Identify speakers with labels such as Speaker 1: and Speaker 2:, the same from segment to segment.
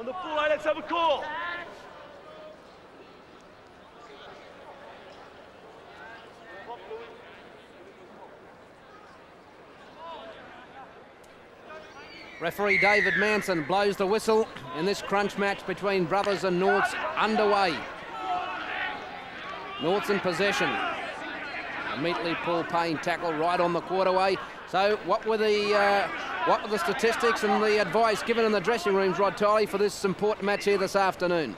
Speaker 1: On the full line, let's have a call.
Speaker 2: Referee David Manson blows the whistle in this crunch match between Brothers and Norths underway. Norths in possession. Immediately Paul Payne tackle right on the quarterway. So what were the statistics and the advice given in the dressing rooms, Rod Tiley, for this important match here this afternoon?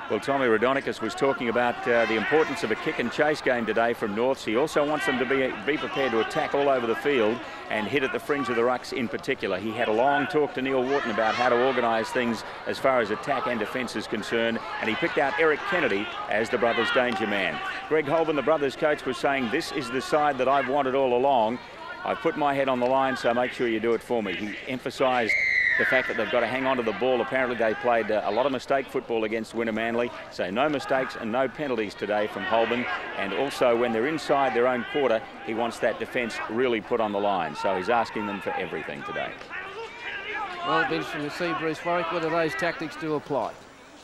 Speaker 3: Well, Tommy Radonicus was talking about the importance of a kick and chase game today from Norths. He also wants them to be prepared to attack all over the field and hit at the fringe of the rucks in particular. He had a long talk to Neil Wharton about how to organise things as far as attack and defence is concerned, and he picked out Eric Kennedy as the Brothers' danger man. Greg Holborn, the Brothers' coach, was saying, this is the side that I've wanted all along. I've put my head on the line, so make sure you do it for me. He emphasised the fact that they've got to hang on to the ball. Apparently they played a lot of mistake football against Winner Manly, so no mistakes and no penalties today from Holborn. And also when they're inside their own quarter, he wants that defence really put on the line, so he's asking them for everything today.
Speaker 2: Well, it'll be interesting to see, Bruce Warwick, whether those tactics do apply.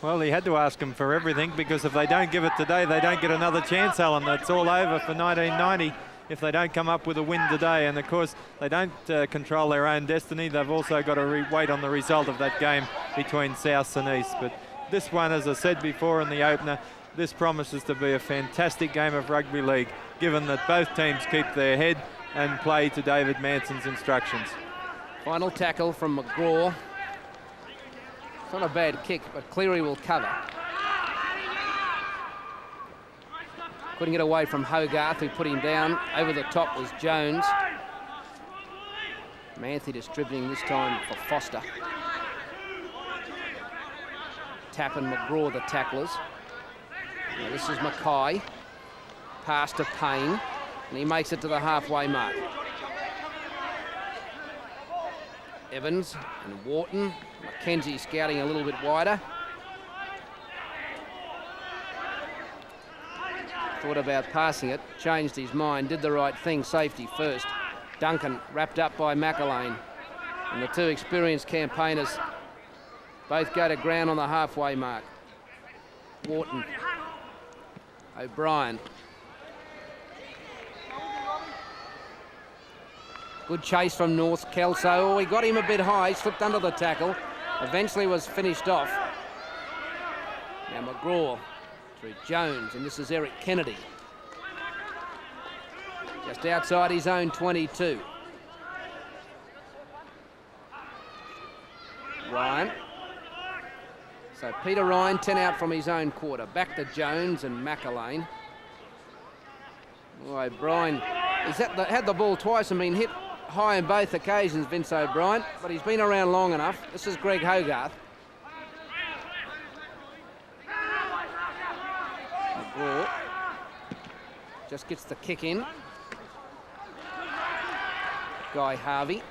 Speaker 4: Well, he had to ask them for everything, because if they don't give it today, they don't get another chance, Alan. It's all over for 1990 if they don't come up with a win today. And of course, they don't control their own destiny. They've also got to wait on the result of that game between Souths and East. But this one, as I said before in the opener, this promises to be a fantastic game of rugby league, given that both teams keep their head and play to David Manson's instructions.
Speaker 2: Final tackle from McGraw. It's not a bad kick, but Cleary will cover. Couldn't get away from Hogarth, who put him down. Over the top was Jones. Manthe distributing this time for Foster. Tapp and McGraw, the tacklers. Now this is Mackay. Pass to Payne, and he makes it to the halfway mark. Evans and Wharton. Mackenzie scouting a little bit wider. Thought about passing it, changed his mind, did the right thing, safety first. Duncan wrapped up by McElwain. And the two experienced campaigners both go to ground on the halfway mark. Wharton. O'Brien. Good chase from North. Kelso. Oh, he got him a bit high, slipped under the tackle. Eventually was finished off. Now McGraw through Jones, and this is Eric Kennedy. Just outside his own 22. Ryan. So Peter Ryan, 10 out from his own quarter. Back to Jones and McElwain. Oh, O'Brien, he's had the ball twice and been hit high on both occasions, Vince O'Brien, but he's been around long enough. This is Greg Hogarth. McGraw just gets the kick in. Guy Harvey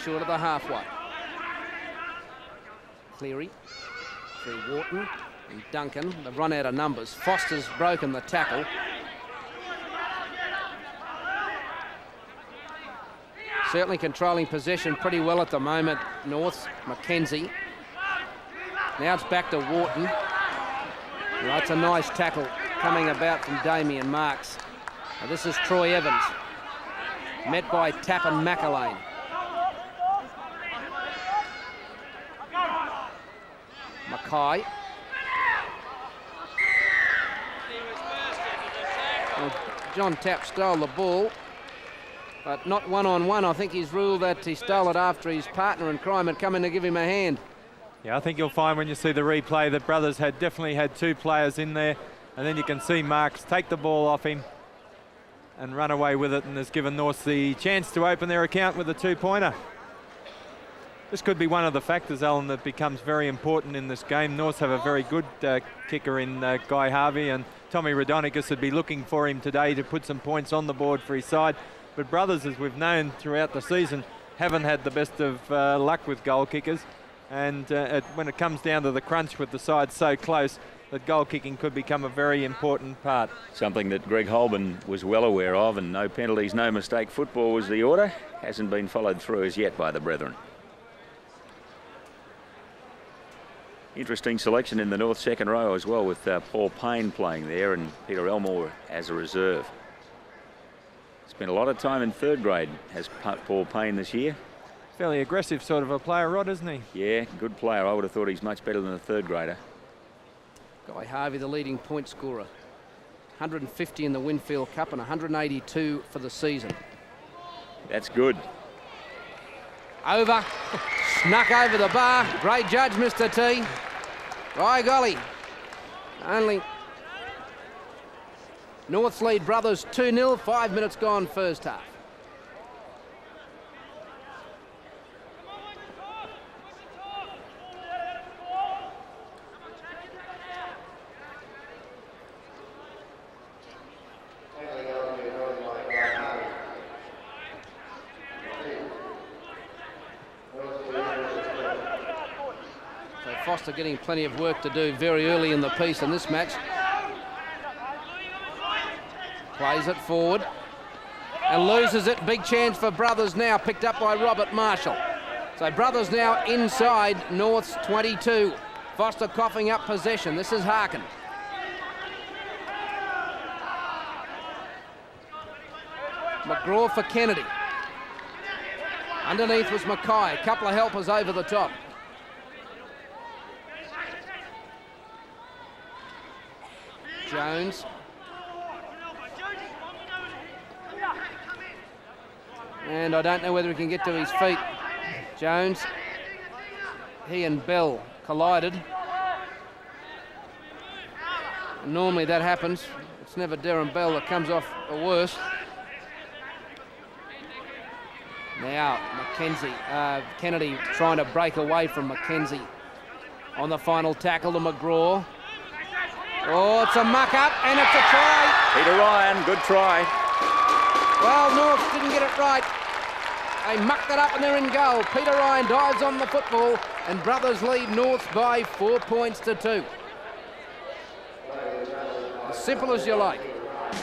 Speaker 2: short of the halfway. Cleary through Wharton and Duncan. They've run out of numbers. Foster's broken the tackle. Certainly controlling possession pretty well at the moment, North. Mackenzie. Now it's back to Wharton. That's a nice tackle coming about from Damien Marks. Now this is Troy Evans, met by Tapp and McElwain. Mackay. Well, John Tapp stole the ball, but not one-on-one. I think he's ruled that he stole it after his partner in crime had come in to give him a hand.
Speaker 4: Yeah, I think you'll find when you see the replay that Brothers had definitely had two players in there, and then you can see Marks take the ball off him and run away with it, and has given North the chance to open their account with a two-pointer. This could be one of the factors, Alan, that becomes very important in this game. North have a very good kicker in Guy Harvey, and Tommy Radonicus would be looking for him today to put some points on the board for his side. But Brothers, as we've known throughout the season, haven't had the best of luck with goal kickers. And when it comes down to the crunch with the side so close, that goal kicking could become a very important part.
Speaker 3: Something that Greg Holborn was well aware of, and no penalties, no mistake football was the order. Hasn't been followed through as yet by the brethren. Interesting selection in the North second row as well, with Paul Payne playing there and Peter Elmore as a reserve. Spent a lot of time in third grade, has Paul Payne this year.
Speaker 4: Fairly aggressive sort of a player, Rod, isn't he?
Speaker 3: Yeah, good player. I would have thought he's much better than a third grader.
Speaker 2: Guy Harvey, the leading point scorer. 150 in the Winfield Cup and 182 for the season.
Speaker 3: That's good.
Speaker 2: Over. Snuck over the bar. Great judge, Mr. T. By golly. Only North's lead Brothers 2-0. 5 minutes gone first half. Foster getting plenty of work to do very early in the piece in this match. Plays it forward and loses it. Big chance for Brothers now, picked up by Robert Marshall. So Brothers now inside North's 22. Foster coughing up possession. This is Harkin. McGraw for Kennedy. Underneath was Mackay. A couple of helpers over the top. Jones. And I don't know whether he can get to his feet. Jones. He and Bell collided. Normally that happens. It's never Darren Bell that comes off the worst. Now Kennedy trying to break away from McKenzie. On the final tackle to McGraw. Oh, it's a muck-up, and it's a try.
Speaker 3: Peter Ryan, good try.
Speaker 2: Well, North didn't get it right. They mucked it up and they're in goal. Peter Ryan dives on the football, and Brothers lead North by 4 points to 2. As simple as you like.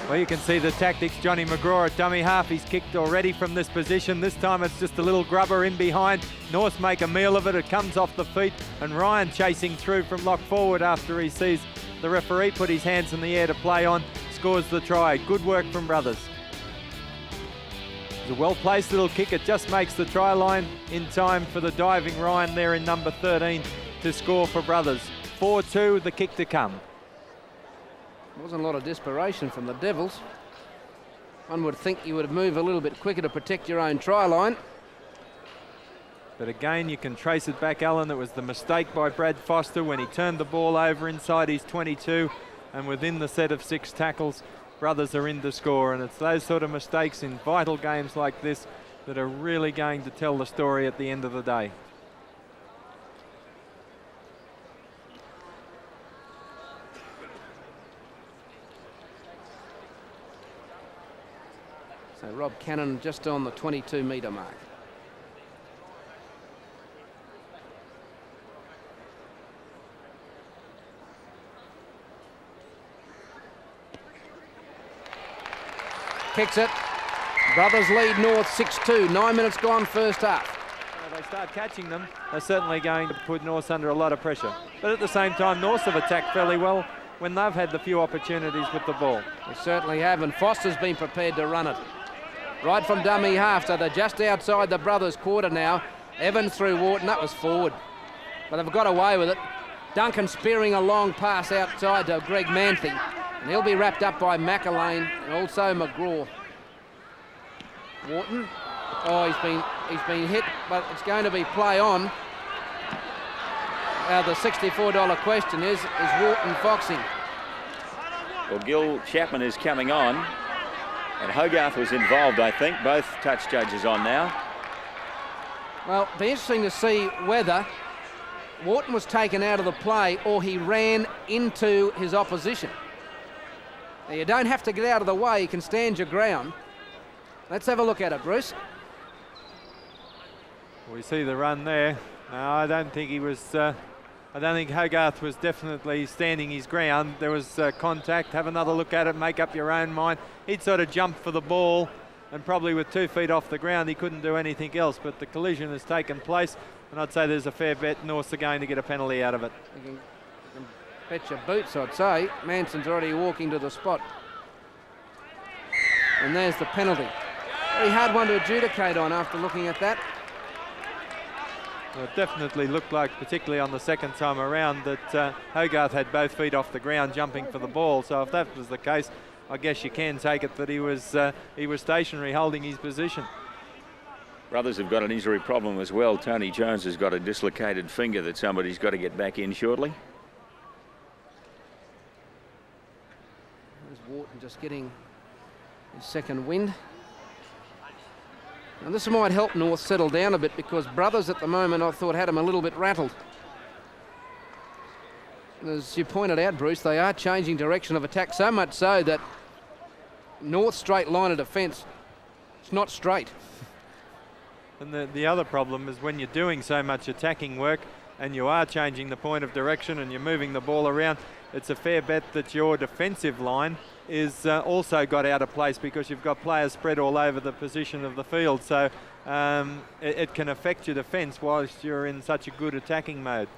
Speaker 4: Well, you can see the tactics. Johnny McGraw at dummy half. He's kicked already from this position. This time it's just a little grubber in behind. North make a meal of it. It comes off the feet, and Ryan chasing through from lock forward after he sees the referee put his hands in the air to play on, scores the try. Good work from Brothers. It's a well-placed little kick. It just makes the try line in time for the diving Ryan there in number 13 to score for Brothers. 4-2, the kick to come.
Speaker 2: Wasn't a lot of desperation from the Devils. One would think you would move a little bit quicker to protect your own try line.
Speaker 4: But again, you can trace it back, Alan. It was the mistake by Brad Foster when he turned the ball over inside his 22, and within the set of 6 tackles, Brothers are in to score. And it's those sort of mistakes in vital games like this that are really going to tell the story at the end of the day.
Speaker 2: So Rob Cannon just on the 22-metre mark. Kicks it. Brothers lead North 6-2. 9 minutes gone first half.
Speaker 4: If they start catching them, they're certainly going to put North under a lot of pressure. But at the same time, North have attacked fairly well when they've had the few opportunities with the ball.
Speaker 2: They certainly have, and Foster's been prepared to run it. Right from dummy half, so they're just outside the Brothers' quarter now. Evans through Wharton, that was forward. But they've got away with it. Duncan spearing a long pass outside to Greg Manthe. And he'll be wrapped up by McElwain and also McGraw. Wharton. Oh, he's been hit, but it's going to be play on. The $64 question is Wharton foxing?
Speaker 3: Well, Gil Chapman is coming on, and Hogarth was involved, I think. Both touch judges on now.
Speaker 2: Well, it'll be interesting to see whether Wharton was taken out of the play or he ran into his opposition. Now, you don't have to get out of the way, you can stand your ground. Let's have a look at it, Bruce.
Speaker 4: We see the run there. No, I don't think he was, I don't think Hogarth was definitely standing his ground. There was contact. Have another look at it, make up your own mind. He'd sort of jumped for the ball and probably with 2 feet off the ground he couldn't do anything else, but the collision has taken place, and I'd say there's a fair bet Norths are going to get a penalty out of it.
Speaker 2: You can bet your boots, I'd say. Manson's already walking to the spot. And there's the penalty. Very hard one to adjudicate on after looking at that.
Speaker 4: Well, it definitely looked like, particularly on the second time around, that Hogarth had both feet off the ground jumping for the ball. So if that was the case, I guess you can take it that he was stationary, holding his position.
Speaker 3: Brothers have got an injury problem as well. Tony Jones has got a dislocated finger that somebody's got to get back in shortly.
Speaker 2: There's Wharton just getting his second wind. And this might help North settle down a bit, because Brothers at the moment I thought had him a little bit rattled. And as you pointed out, Bruce, they are changing direction of attack, so much so that North's straight line of defence, it's not straight.
Speaker 4: And the other problem is when you're doing so much attacking work and you are changing the point of direction and you're moving the ball around, it's a fair bet that your defensive line is also got out of place, because you've got players spread all over the position of the field. So it can affect your defence whilst you're in such a good attacking mode.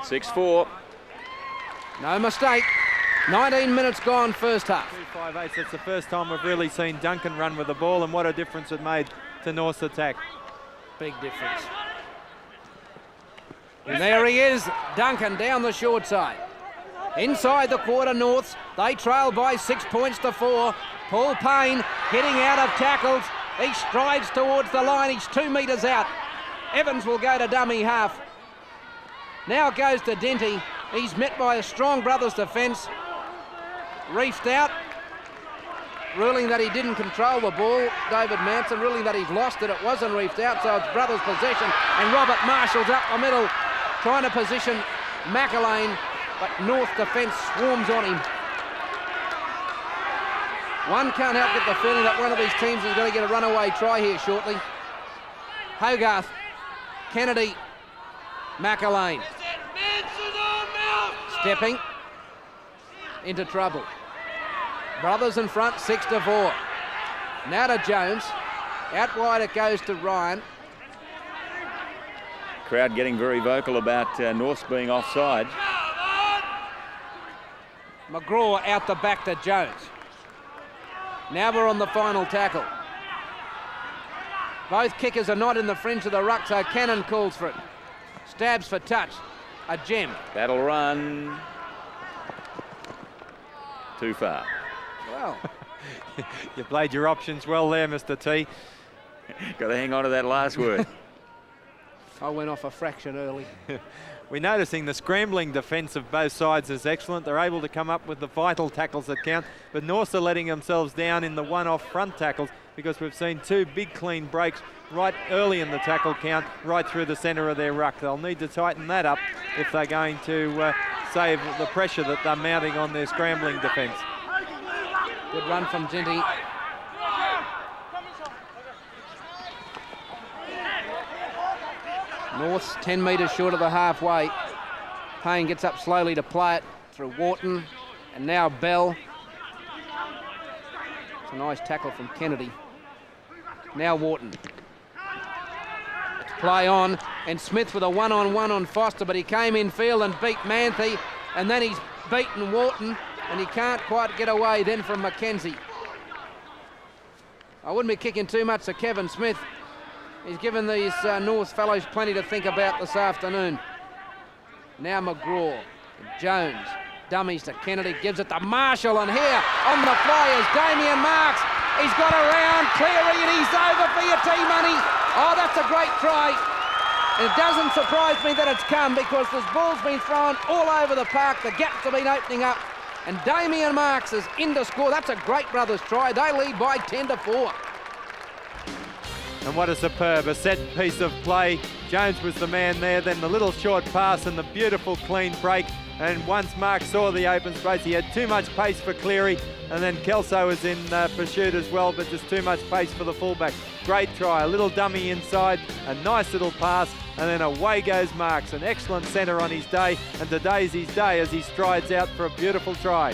Speaker 3: (6-4).
Speaker 2: No mistake. 19 minutes gone first half.
Speaker 4: 2-5-8. It's the first time we've really seen Duncan run with the ball, and what a difference it made to North's attack.
Speaker 2: Big difference. And there he is, Duncan down the short side. Inside the quarter, Norths, they trail by 6 points to 4. Paul Payne getting out of tackles. He strides towards the line. He's 2 metres out. Evans will go to dummy half. Now goes to Denty. He's met by a strong Brothers defence. Reefed out, ruling that he didn't control the ball. David Manson ruling that he's lost it. It wasn't reefed out, so it's Brothers' possession. And Robert Marshall's up the middle, trying to position McElwain, but North defence swarms on him. One can't help get the feeling that one of these teams is going to get a runaway try here shortly. Hogarth, Kennedy, McElwain. Stepping into trouble. Brothers in front, 6-4. Now to Jones. Out wide it goes to Ryan.
Speaker 3: Crowd getting very vocal about Norths being offside.
Speaker 2: McGraw out the back to Jones. Now we're on the final tackle. Both kickers are not in the fringe of the ruck, so Cannon calls for it. Stabs for touch. A gem.
Speaker 3: That'll run too far.
Speaker 2: Well,
Speaker 4: you played your options well there, Mr. T.
Speaker 3: Got to hang on to that last word.
Speaker 2: I went off a fraction early.
Speaker 4: We're noticing the scrambling defence of both sides is excellent. They're able to come up with the vital tackles that count, but Norths are letting themselves down in the one-off front tackles, because we've seen 2 big clean breaks right early in the tackle count, right through the centre of their ruck. They'll need to tighten that up if they're going to save the pressure that they're mounting on their scrambling defence.
Speaker 2: Good run from Ginty. North's 10 metres short of the halfway. Payne gets up slowly to play it through Wharton, and now Bell. It's a nice tackle from Kennedy. Now Wharton. Play on, and Smith with a one-on-one on Foster, but he came in field and beat Manthe, and then he's beaten Wharton, and he can't quite get away then from Mackenzie. I wouldn't be kicking too much to Kevin Smith. He's given these North fellows plenty to think about this afternoon. Now McGraw, Jones, dummies to Kennedy, gives it to Marshall, and here on the fly is Damien Marks. He's got around Cleary and he's over for your T-money. Oh, that's a great try. And it doesn't surprise me that it's come, because this ball's been thrown all over the park. The gaps have been opening up, and Damien Marks is in to score. That's a great Brothers try. They lead by 10-4.
Speaker 4: And what a superb, a set piece of play. Jones was the man there, then the little short pass and the beautiful clean break. And once Mark saw the open space, he had too much pace for Cleary, and then Kelso was in pursuit as well, but just too much pace for the fullback. Great try, a little dummy inside, a nice little pass, and then away goes Marks. An excellent centre on his day, and today's his day as he strides out for a beautiful try.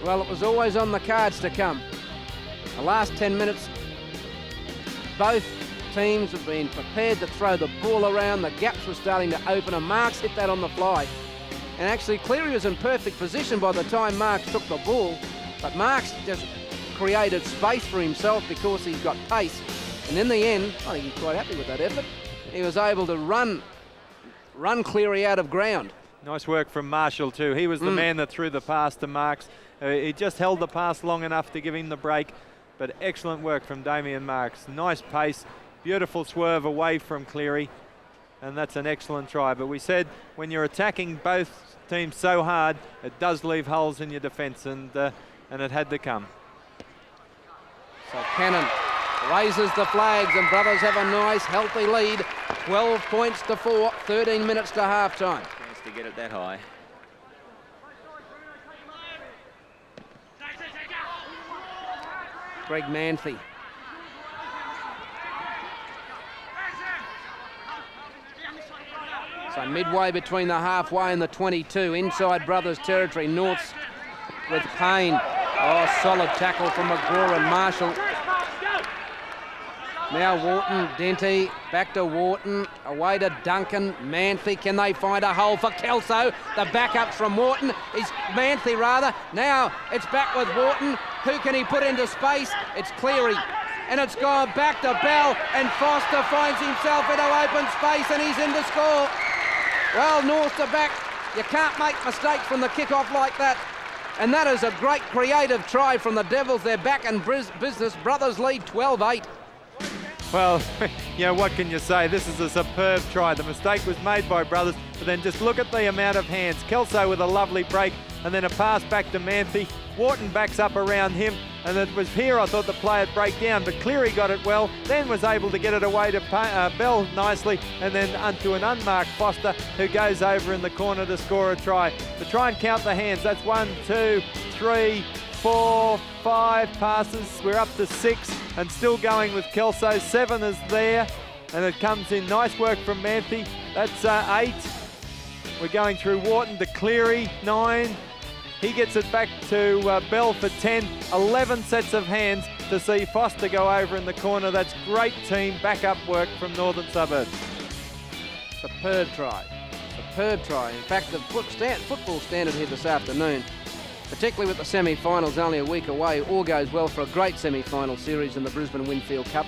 Speaker 2: Well, it was always on the cards to come. The last 10 minutes, both teams have been prepared to throw the ball around. The gaps were starting to open, and Marks hit that on the fly. And actually, Cleary was in perfect position by the time Marks took the ball, but Marks just created space for himself because he's got pace. And in the end, I think he's quite happy with that effort. He was able to run Cleary out of ground.
Speaker 4: Nice work from Marshall too. He was the man that threw the pass to Marks. He just held the pass long enough to give him the break, but excellent work from Damien Marks. Nice pace, beautiful swerve away from Cleary, and that's an excellent try. But we said when you're attacking both teams so hard, it does leave holes in your defence, and it had to come.
Speaker 2: So Cannon raises the flags, and Brothers have a nice, healthy lead. 12 points to 4, 13 minutes to half-time.
Speaker 3: Chance to get it that high.
Speaker 2: Greg Manthe. So midway between the halfway and the 22, inside Brothers territory. Norths with Payne. Oh, solid tackle from McGraw and Marshall. Now Wharton, Denty, back to Wharton, away to Duncan, Manthe. Can they find a hole for Kelso? The backup from Wharton is Manthe rather. Now it's back with Wharton. Who can he put into space? It's Cleary. And it's gone back to Bell, and Foster finds himself into open space, and he's in to score. Well, North are back. You can't make mistakes from the kick-off like that. And that is a great creative try from the Devils. They're back in business. Brothers lead 12-8.
Speaker 4: Well, you know, what can you say? This is a superb try. The mistake was made by Brothers, but then just look at the amount of hands. Kelso with a lovely break, and then a pass back to Manthe. Wharton backs up around him, and it was here I thought the play would break down, but Cleary got it well, then was able to get it away to Bell nicely, and then onto an unmarked Foster, who goes over in the corner to score a try. But try and count the hands. That's 1, 2, 3, 4, 5 passes. We're up to 6 and still going with Kelso. 7 is there, and it comes in. Nice work from Manthe. That's 8. We're going through Wharton to Cleary, 9. He gets it back to Bell for 10. 11 sets of hands to see Foster go over in the corner. That's great team backup work from Northern Suburbs.
Speaker 2: Superb try. Superb try. In fact, the football standard here this afternoon, particularly with the semi-finals only a week away, all goes well for a great semi-final series in the Brisbane Winfield Cup.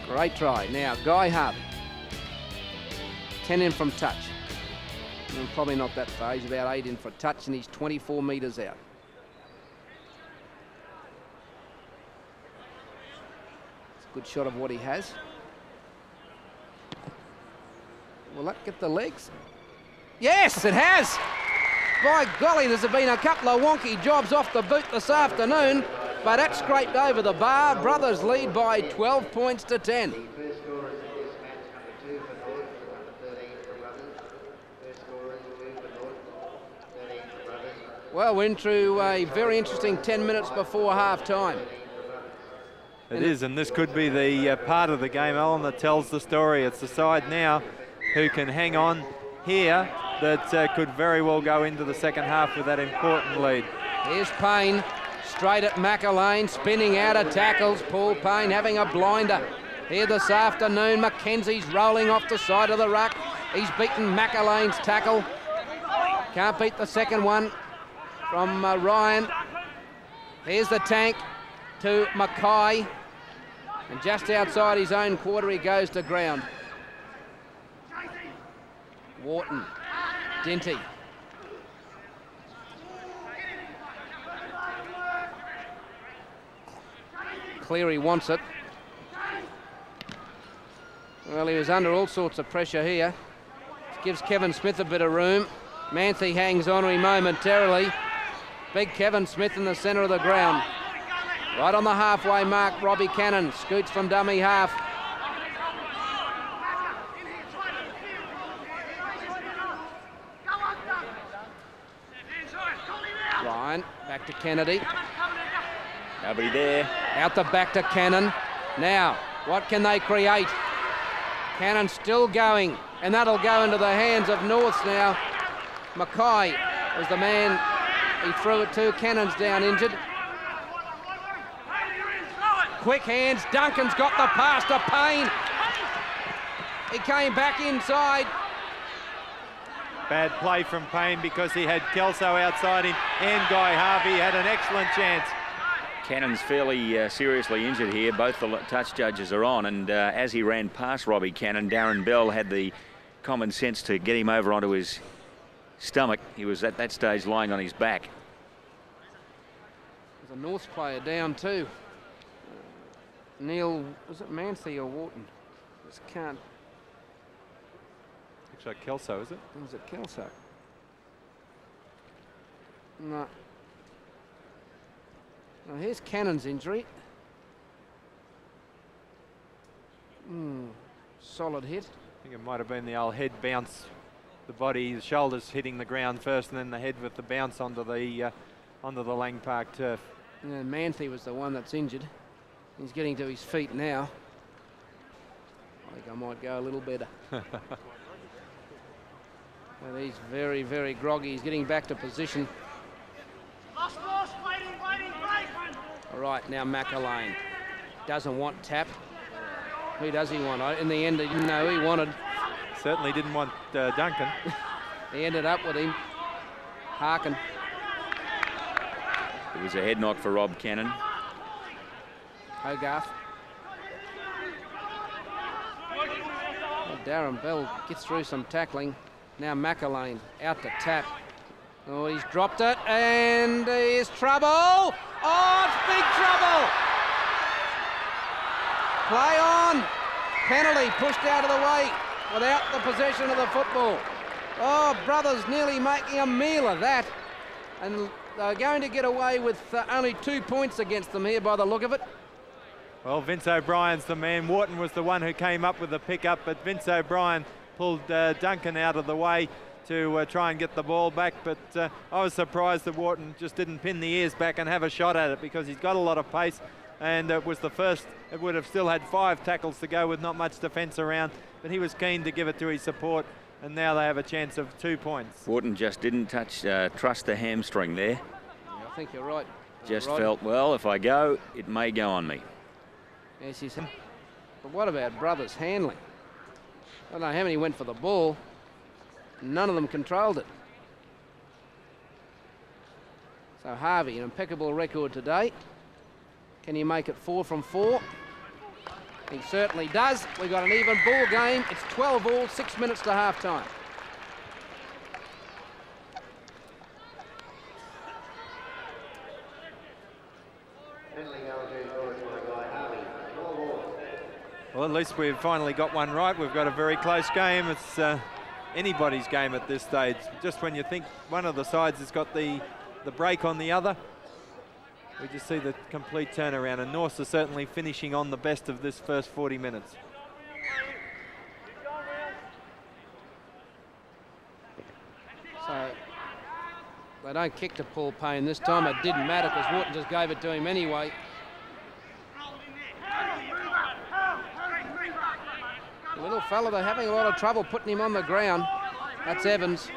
Speaker 2: Great try. Now, Guy Harvey. 10 in from touch. And probably not that far. He's about 8 in for touch, and he's 24 metres out. It's a good shot of what he has. Will that get the legs? Yes, it has. By golly, there's been a couple of wonky jobs off the boot this afternoon, but that scraped over the bar. Brothers lead by 12 points to 10. Well, we're into a very interesting 10 minutes before half-time.
Speaker 4: It is, and this could be the part of the game, Alan, that tells the story. It's the side now who can hang on here that could very well go into the second half with that important lead.
Speaker 2: Here's Payne, straight at McElwain, spinning out of tackles. Paul Payne having a blinder here this afternoon. Mackenzie's rolling off the side of the ruck. He's beaten McElwain's tackle. Can't beat the second one from Ryan. Here's the tank to Mackay. And just outside his own quarter, he goes to ground. Wharton, Denty. Cleary wants it. Well, he was under all sorts of pressure here. Gives Kevin Smith a bit of room. Manthe hangs on to him momentarily. Big Kevin Smith in the centre of the ground. Right on the halfway mark, Robbie Cannon scoots from dummy half. Ryan, back to Kennedy.
Speaker 3: Nobody there.
Speaker 2: Out the back to Cannon. Now, what can they create? Cannon still going, and that'll go into the hands of Norths now. Mackay was the man he threw it to. Cannon's down injured. Quick hands. Duncan's got the pass to Payne. He came back inside.
Speaker 4: Bad play from Payne because he had Kelso outside him, and Guy Harvey had an excellent chance.
Speaker 3: Cannon's fairly seriously injured here. Both the touch judges are on, and as he ran past Robbie Cannon, Darren Bell had the common sense to get him over onto his stomach. He was at that stage lying on his back.
Speaker 2: There's a North player down too. Neil, was it Manthey or Wharton? Just can't.
Speaker 4: Looks like Kelso, is it?
Speaker 2: Was it Kelso? No. Now here's Cannon's injury. Solid hit.
Speaker 4: I think it might have been the old head bounce. The body, the shoulders hitting the ground first, and then the head with the bounce onto the Lang Park turf.
Speaker 2: And Manthey was the one that's injured. He's getting to his feet now. I think I might go a little better. Well, he's very, very groggy. He's getting back to position. All right, now McElwain doesn't want tap. Who does he want? In the end, he didn't know who he wanted.
Speaker 4: Certainly didn't want Duncan.
Speaker 2: He ended up with him. Harkin.
Speaker 3: It was a head knock for Rob Cannon.
Speaker 2: Hogarth. Well, Darren Bell gets through some tackling. Now McElwain out to tap. Oh, he's dropped it, and there's trouble. Oh, it's big trouble. Play on. Penalty pushed out of the way without the possession of the football. Oh, Brothers nearly making a meal of that. And they're going to get away with only 2 points against them here by the look of it.
Speaker 4: Well, Vince O'Brien's the man. Wharton was the one who came up with the pickup, but Vince O'Brien pulled Duncan out of the way to try and get the ball back. But I was surprised that Wharton just didn't pin the ears back and have a shot at it, because he's got a lot of pace, and it was the first. It would have still had 5 tackles to go with not much defence around, but he was keen to give it to his support, and now they have a chance of 2 points.
Speaker 3: Wharton just didn't trust the hamstring there.
Speaker 2: I think you're right.
Speaker 3: Just
Speaker 2: Rod.
Speaker 3: felt, well, if I go, it may go on me.
Speaker 2: Yes, he said. But what about Brothers' handling? I don't know how many went for the ball. None of them controlled it. So Harvey, an impeccable record today. Can he make it 4 from 4? He certainly does. We've got an even ball game. It's 12 all, 6 minutes to half time.
Speaker 4: Well, at least we've finally got one right. We've got a very close game. It's anybody's game at this stage. Just when you think one of the sides has got the break on the other, we just see the complete turnaround, and Norths are certainly finishing on the best of this first 40 minutes.
Speaker 2: So they don't kick to Paul Payne this time. It didn't matter because Wharton just gave it to him anyway. The little fella, they're having a lot of trouble putting him on the ground. That's Evans.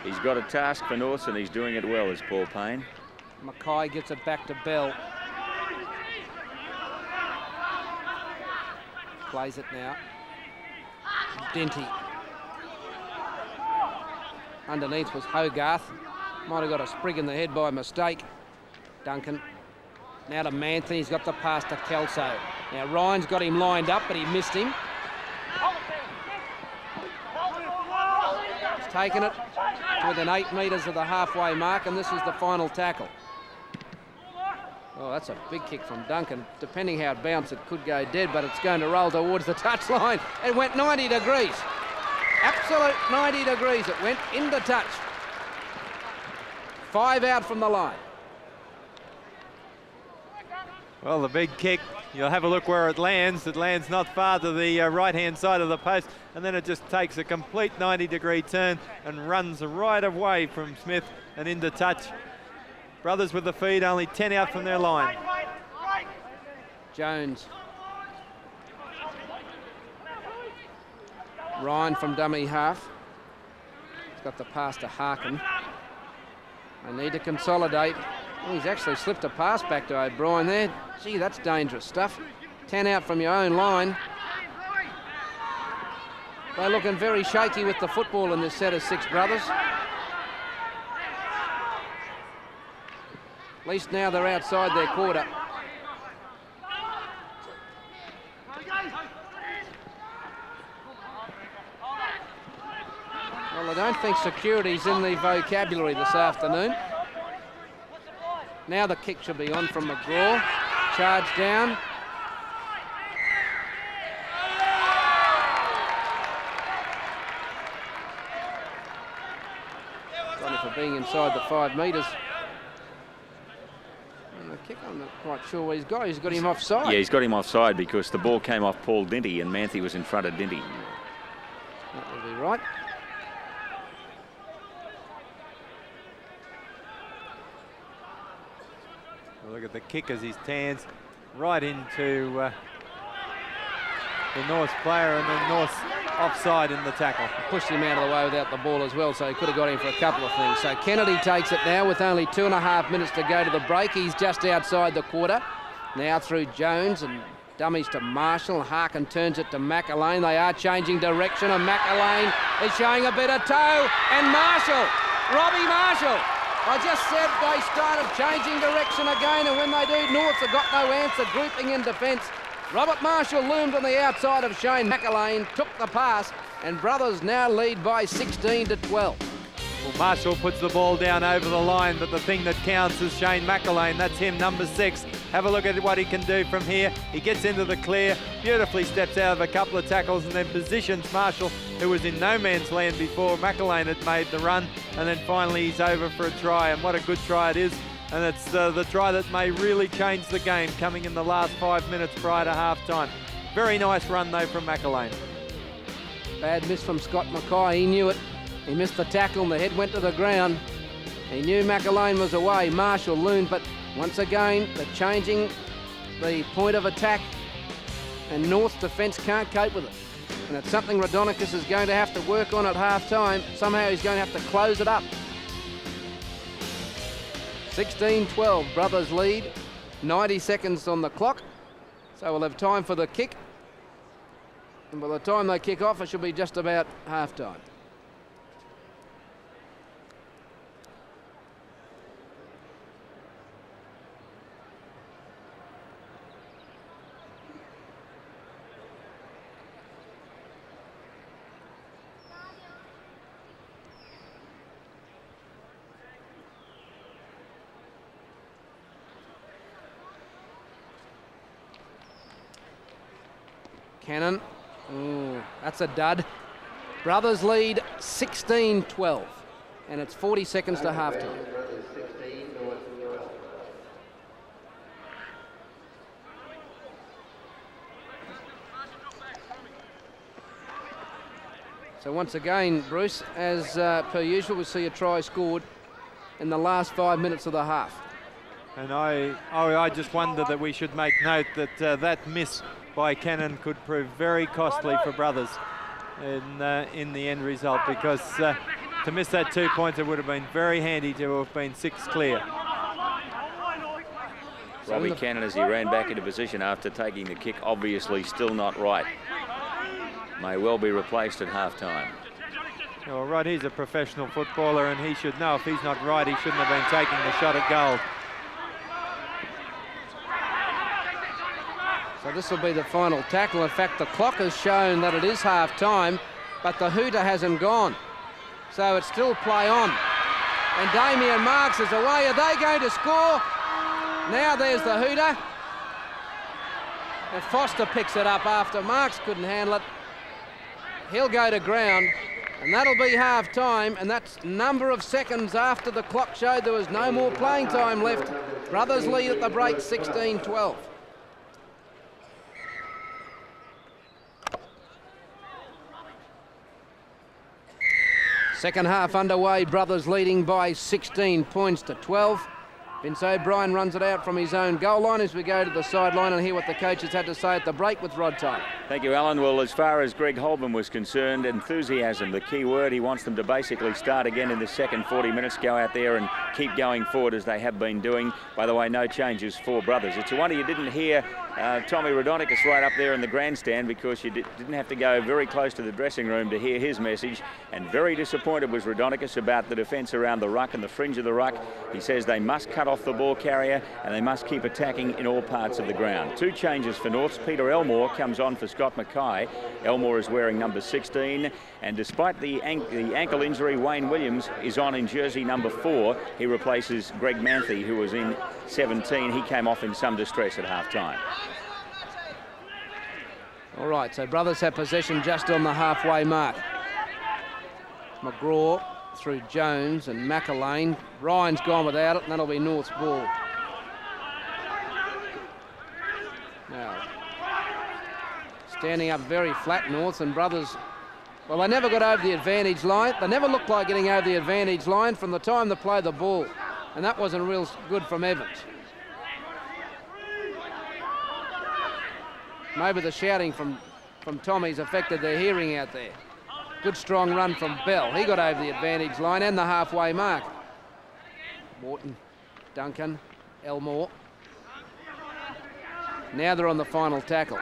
Speaker 3: He's got a task for Norths, and he's doing it well, as Paul Payne.
Speaker 2: Mackay gets it back to Bell. Plays it now. Denty. Underneath was Hogarth. Might have got a sprig in the head by mistake. Duncan. Now to Manthey. He's got the pass to Kelso. Now Ryan's got him lined up, but he missed him. He's taken it to within 8 metres of the halfway mark, and this is the final tackle. Oh, that's a big kick from Duncan. Depending how it bounced, it could go dead, but it's going to roll towards the touchline. It went 90 degrees. Absolute 90 degrees. It went into touch. 5 out from the line.
Speaker 4: Well, the big kick, you'll have a look where it lands. It lands not far to the right-hand side of the post, and then it just takes a complete 90-degree turn and runs right away from Smith and into touch. Brothers with the feed, only 10 out from their line.
Speaker 2: Jones. Ryan from dummy half. He's got the pass to Harkin. They need to consolidate. Oh, he's actually slipped a pass back to O'Brien there. Gee, that's dangerous stuff. 10 out from your own line. They're looking very shaky with the football in this set of 6 brothers. At least now they're outside their quarter. Well, I don't think security's in the vocabulary this afternoon. Now the kick should be on from McGraw. Charge down. Sorry for being inside the 5 metres. And the kick, I'm not quite sure what he's got. He's got him offside.
Speaker 3: Yeah, he's got him offside because the ball came off Paul Dinty and Manthe was in front of Dinty.
Speaker 2: That would be right.
Speaker 4: Look at the kick as his hands right into the North's player, and then North's offside in the tackle.
Speaker 2: Pushed him out of the way without the ball as well, so he could have got him for a couple of things. So Kennedy takes it now with only 2.5 minutes to go to the break. He's just outside the quarter. Now through Jones and dummies to Marshall. Harkin turns it to McElwain. They are changing direction, and McElwain is showing a bit of toe. And Marshall, Robbie Marshall. I just said they started changing direction again, and when they do, Norths have got no answer, grouping in defence. Robert Marshall loomed on the outside of Shane McElwain, took the pass, and Brothers now lead by 16-12.
Speaker 4: Well, Marshall puts the ball down over the line, but the thing that counts is Shane McElwain. That's him, number 6. Have a look at what he can do from here. He gets into the clear, beautifully steps out of a couple of tackles, and then positions Marshall, who was in no man's land before McElwain had made the run, and then finally he's over for a try, and what a good try it is. And it's the try that may really change the game, coming in the last 5 minutes prior to half-time. Very nice run, though, from McElwain.
Speaker 2: Bad miss from Scott Mackay. He knew it. He missed the tackle and the head went to the ground. He knew McElwain was away. Marshall loomed, but once again, they're changing the point of attack, and North's defence can't cope with it. And it's something Rodonicus is going to have to work on at half-time. Somehow he's going to have to close it up. 16-12, Brothers lead. 90 seconds on the clock. So we'll have time for the kick. And by the time they kick off, it should be just about half-time. Cannon, ooh, that's a dud. Brothers lead 16-12, and it's 40 seconds to halftime. So once again, Bruce, as per usual, we see a try scored in the last 5 minutes of the half.
Speaker 4: And I just wonder that we should make note that that miss by Cannon could prove very costly for Brothers in the end result, because to miss that 2 points, it would have been very handy to have been 6 clear.
Speaker 3: Robbie Cannon, as he ran back into position after taking the kick, obviously still not right. May well be replaced at half-time.
Speaker 4: Well, Rod, he's a professional footballer, and he should know if he's not right, he shouldn't have been taking the shot at goal.
Speaker 2: So this will be the final tackle. In fact, the clock has shown that it is half-time, but the hooter hasn't gone. So it's still play on. And Damien Marks is away. Are they going to score? Now there's the hooter. And Foster picks it up after Marks couldn't handle it. He'll go to ground, and that'll be half-time, and that's number of seconds after the clock showed there was no more playing time left. Brothers lead at the break, 16-12. Second half underway, Brothers leading by 16 points to 12. Vince O'Brien runs it out from his own goal line as we go to the sideline and hear what the coaches had to say at the break with Rod Tiley.
Speaker 3: Thank you, Alan. Well, as far as Greg Holborn was concerned, enthusiasm, the key word. He wants them to basically start again in the second 40 minutes, go out there and keep going forward as they have been doing. By the way, no changes for Brothers. It's a wonder you didn't hear Tommy Rodonicus right up there in the grandstand, because you didn't have to go very close to the dressing room to hear his message. And very disappointed was Rodonicus about the defence around the ruck and the fringe of the ruck. He says they must cut off the ball carrier and they must keep attacking in all parts of the ground. Two changes for Norths. Peter Elmore comes on for Scott Mackay. Elmore is wearing number 16, and despite the ankle injury, Wayne Williams is on in jersey number 4. He replaces Greg Manthe, who was in 17. He came off in some distress at half-time.
Speaker 2: All right, so Brothers have possession just on the halfway mark. McGraw through Jones and McElwain. Ryan's gone without it, and that'll be North's ball. Now, standing up very flat, North, and Brothers, well, they never got over the advantage line. They never looked like getting over the advantage line from the time they played the ball, and that wasn't real good from Evans. Maybe the shouting from Tommy's affected their hearing out there. Good strong run from Bell. He got over the advantage line and the halfway mark. Morton, Duncan, Elmore. Now they're on the final tackle.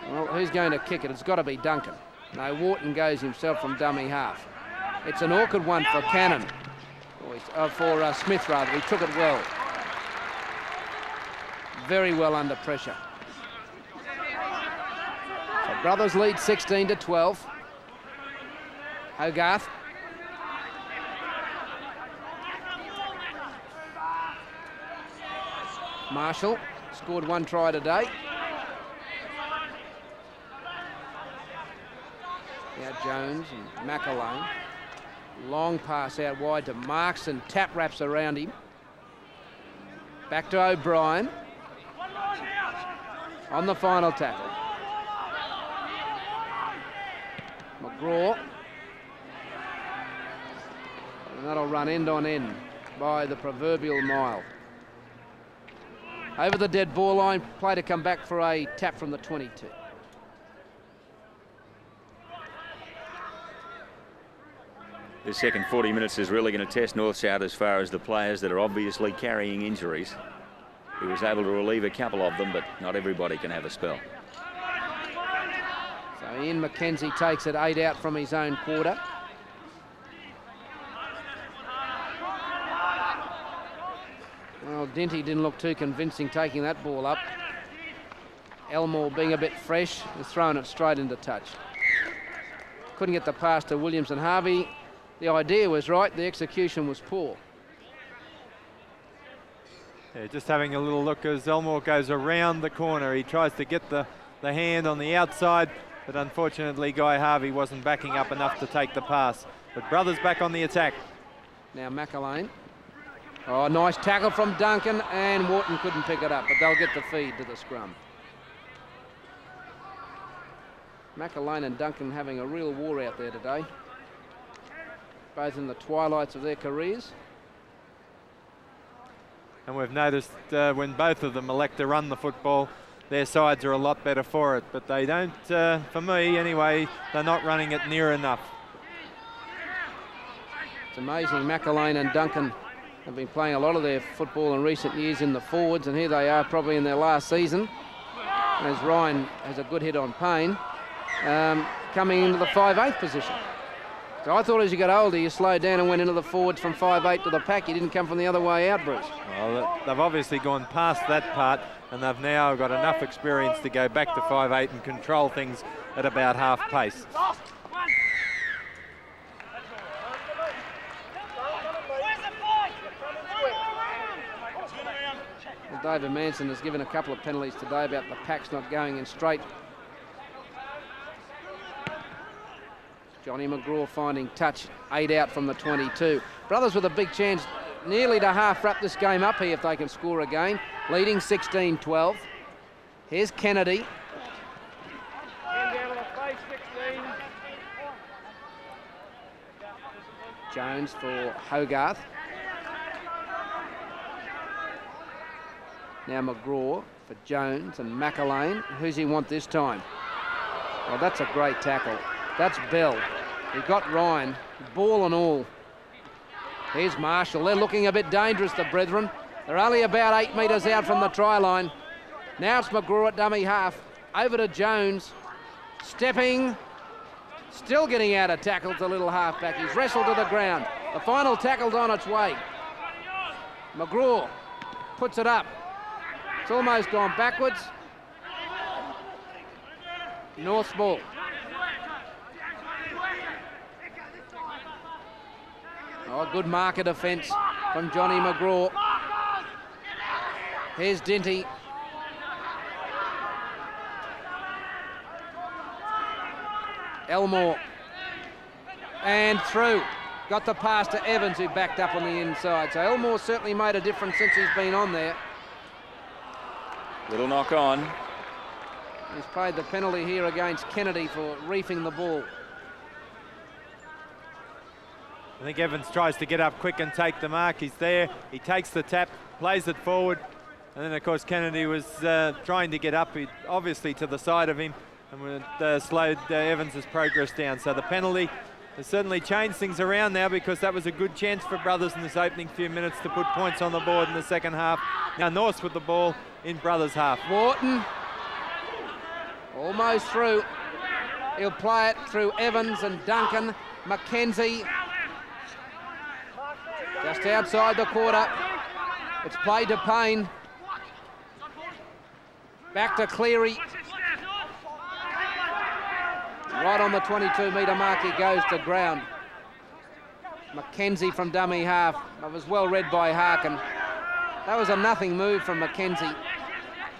Speaker 2: Well, who's going to kick it? It's got to be Duncan. No, Wharton goes himself from dummy half. It's an awkward one for Cannon. For Smith, rather. He took it well. Very well under pressure. So Brothers lead 16-12. Hogarth. Marshall scored one try today. Now Jones and McElwain. Long pass out wide to Marks and tap wraps around him. Back to O'Brien. On the final tackle. McGraw. And that'll run end on end by the proverbial mile. Over the dead ball line, play to come back for a tap from the 22.
Speaker 3: The second 40 minutes is really going to test Norths out as far as the players that are obviously carrying injuries. He was able to relieve a couple of them, but not everybody can have a spell.
Speaker 2: So Ian McKenzie takes it 8 out from his own quarter. Well, Dinty didn't look too convincing taking that ball up. Elmore, being a bit fresh, is throwing it straight into touch. Couldn't get the pass to Williams and Harvey. The idea was right, the execution was poor.
Speaker 4: Yeah, just having a little look as Elmore goes around the corner. He tries to get the hand on the outside, but unfortunately Guy Harvey wasn't backing up enough to take the pass. But Brothers back on the attack.
Speaker 2: Now McElwain. Oh, nice tackle from Duncan, and Wharton couldn't pick it up, but they'll get the feed to the scrum. McElwain and Duncan having a real war out there today. Both in the twilights of their careers.
Speaker 4: And we've noticed when both of them elect to run the football, their sides are a lot better for it. But they don't, for me anyway, they're not running it near enough.
Speaker 2: It's amazing, McElwain and Duncan have been playing a lot of their football in recent years in the forwards, and here they are probably in their last season. As Ryan has a good hit on Payne, coming into the 5'8" position. So I thought as you got older, you slowed down and went into the forwards from 5'8" to the pack. You didn't come from the other way out, Bruce.
Speaker 4: Well, they've obviously gone past that part, and they've now got enough experience to go back to 5'8" and control things at about half pace.
Speaker 2: Well, David Manson has given a couple of penalties today about the packs not going in straight. Johnny McGraw finding touch, 8 out from the 22. Brothers with a big chance nearly to half wrap this game up here if they can score again. Leading 16-12. Here's Kennedy. Jones for Hogarth. Now McGraw for Jones and McElwain. Who's he want this time? Well, that's a great tackle. That's Bell. He got Ryan, ball and all. Here's Marshall. They're looking a bit dangerous, the brethren. They're only about 8 metres out from the try line. Now it's McGraw at dummy half. Over to Jones. Stepping. Still getting out of tackle to little halfback. He's wrestled to the ground. The final tackle's on its way. McGraw puts it up. It's almost gone backwards. North's ball. Oh, good marker defence from Johnny McGraw. Here's Dinty. Elmore. And through. Got the pass to Evans, who backed up on the inside. So Elmore certainly made a difference since he's been on there.
Speaker 3: Little knock on.
Speaker 2: He's paid the penalty here against Kennedy for reefing the ball.
Speaker 4: I think Evans tries to get up quick and take the mark. He's there. He takes the tap, plays it forward. And then, of course, Kennedy was trying to get up, obviously to the side of him, and slowed Evans' progress down. So the penalty has certainly changed things around now, because that was a good chance for Brothers in this opening few minutes to put points on the board in the second half. Now Norths with the ball in Brothers' half.
Speaker 2: Wharton almost through. He'll play it through Evans and Duncan. Mackenzie just outside the quarter. It's played to Payne. Back to Cleary. Right on the 22-metre mark, he goes to ground. Mackenzie from dummy half. That was well read by Harkin. That was a nothing move from Mackenzie.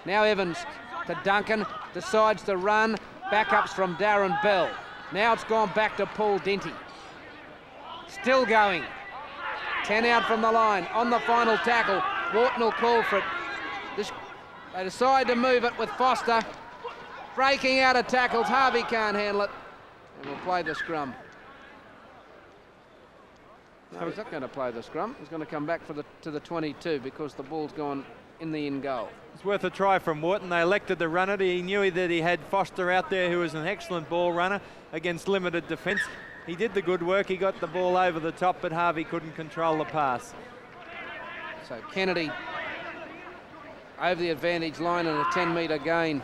Speaker 2: Now Evans to Duncan, decides to run. Backups from Darren Bell. Now it's gone back to Paul Dinty. Still going. 10 out from the line. On the final tackle, Wharton will call for it. They decide to move it with Foster. Breaking out of tackles. Harvey can't handle it. And we'll play the scrum. No, he's not going to play the scrum. He's going to come back to the 22 because the ball's gone in the in goal.
Speaker 4: It's worth a try from Wharton. They elected to run it. He knew that he had Foster out there, who was an excellent ball runner against limited defence. He did the good work. He got the ball over the top, but Harvey couldn't control the pass.
Speaker 2: So Kennedy over the advantage line and a 10-metre gain.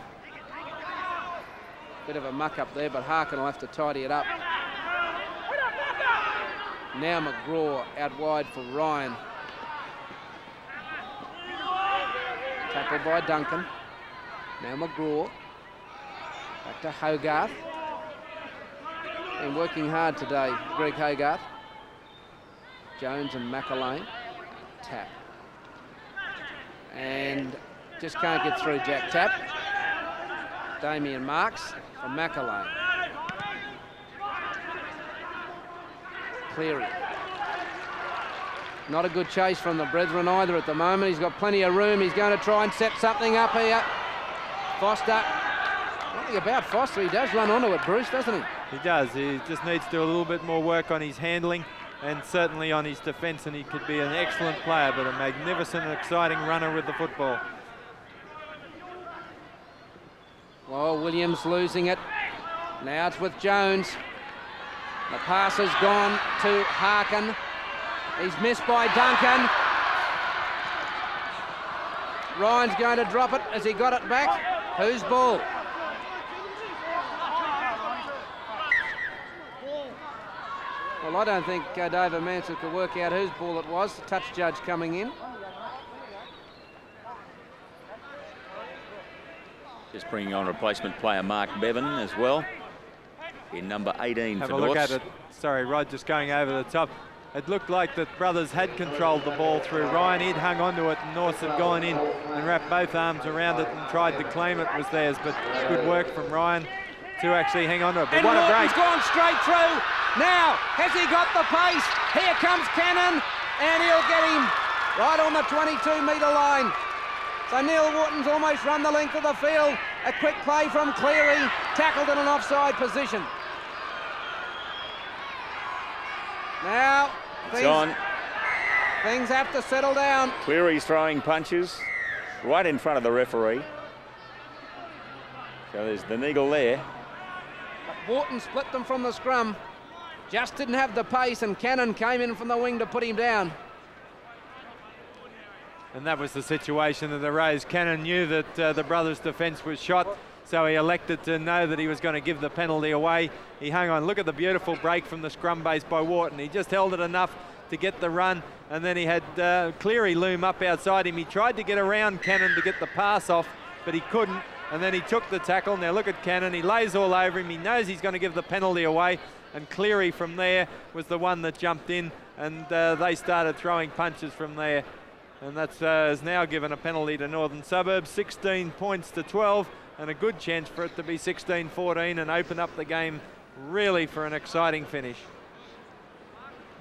Speaker 2: Bit of a muck up there, but Harkin will have to tidy it up. Now McGraw out wide for Ryan. Tackled by Duncan. Now McGraw. Back to Hogarth. Been working hard today, Greg Hogarth. Jones and McElwain. Tap. And just can't get through Jack Tap. Damien Marks for McElwain. Cleary. Not a good chase from the brethren either at the moment. He's got plenty of room. He's going to try and set something up here. Foster. Nothing about Foster. He does run onto it, Bruce, doesn't he?
Speaker 4: He does. He just needs to do a little bit more work on his handling and certainly on his defence, and he could be an excellent player, but a magnificent and exciting runner with the football.
Speaker 2: Well, Williams losing it. Now it's with Jones. The pass has gone to Harkin. He's missed by Duncan. Ryan's going to drop it. Has he got it back? Whose ball? Well, I don't think David Mansell could work out whose ball it was. The touch judge coming in.
Speaker 3: Just bringing on replacement player Mark Bevan as well, in number 18
Speaker 4: Have
Speaker 3: for
Speaker 4: a look
Speaker 3: Norths.
Speaker 4: at it. Sorry, Rod, just going over the top. It looked like the Brothers had controlled the ball through Ryan. He'd hung onto it, and Norths had gone in and wrapped both arms around it and tried to claim it was theirs, but good work from Ryan to actually hang on to it. But
Speaker 2: and
Speaker 4: what a break.
Speaker 2: He's gone straight through. Now, has he got the pace? Here comes Cannon, and he'll get him right on the 22-metre line. So Neil Wharton's almost run the length of the field. A quick play from Cleary, tackled in an offside position. Now, things have to settle down.
Speaker 3: Cleary's throwing punches. right in front of the referee. So there's the niggle there.
Speaker 2: But Wharton split them from the scrum. Just didn't have the pace, and Cannon came in from the wing to put him down.
Speaker 4: And that was the situation that arose. Cannon knew that the brothers' defence was shot, so he elected to know that he was going to give the penalty away. He hung on. Look at the beautiful break from the scrum base by Wharton. He just held it enough to get the run, and then he had Cleary loom up outside him. He tried to get around Cannon to get the pass off, but he couldn't, and then he took the tackle. Now look at Cannon. He lays all over him. He knows he's going to give the penalty away, and Cleary from there was the one that jumped in, and they started throwing punches from there. And that's has now given a penalty to Northern Suburbs, 16 points to 12, and a good chance for it to be 16-14 and open up the game really for an exciting finish.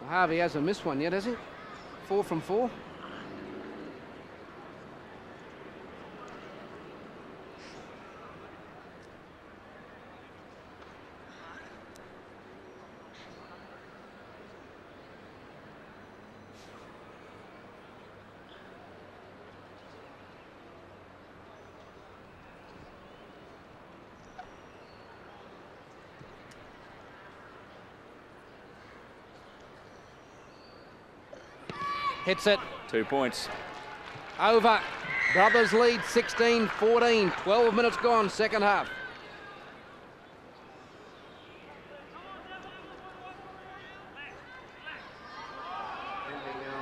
Speaker 2: Well, Harvey hasn't missed one yet, has he? 4 from 4. Hits it.
Speaker 3: 2 points.
Speaker 2: Over. Brothers lead 16-14. 12 minutes gone, second half.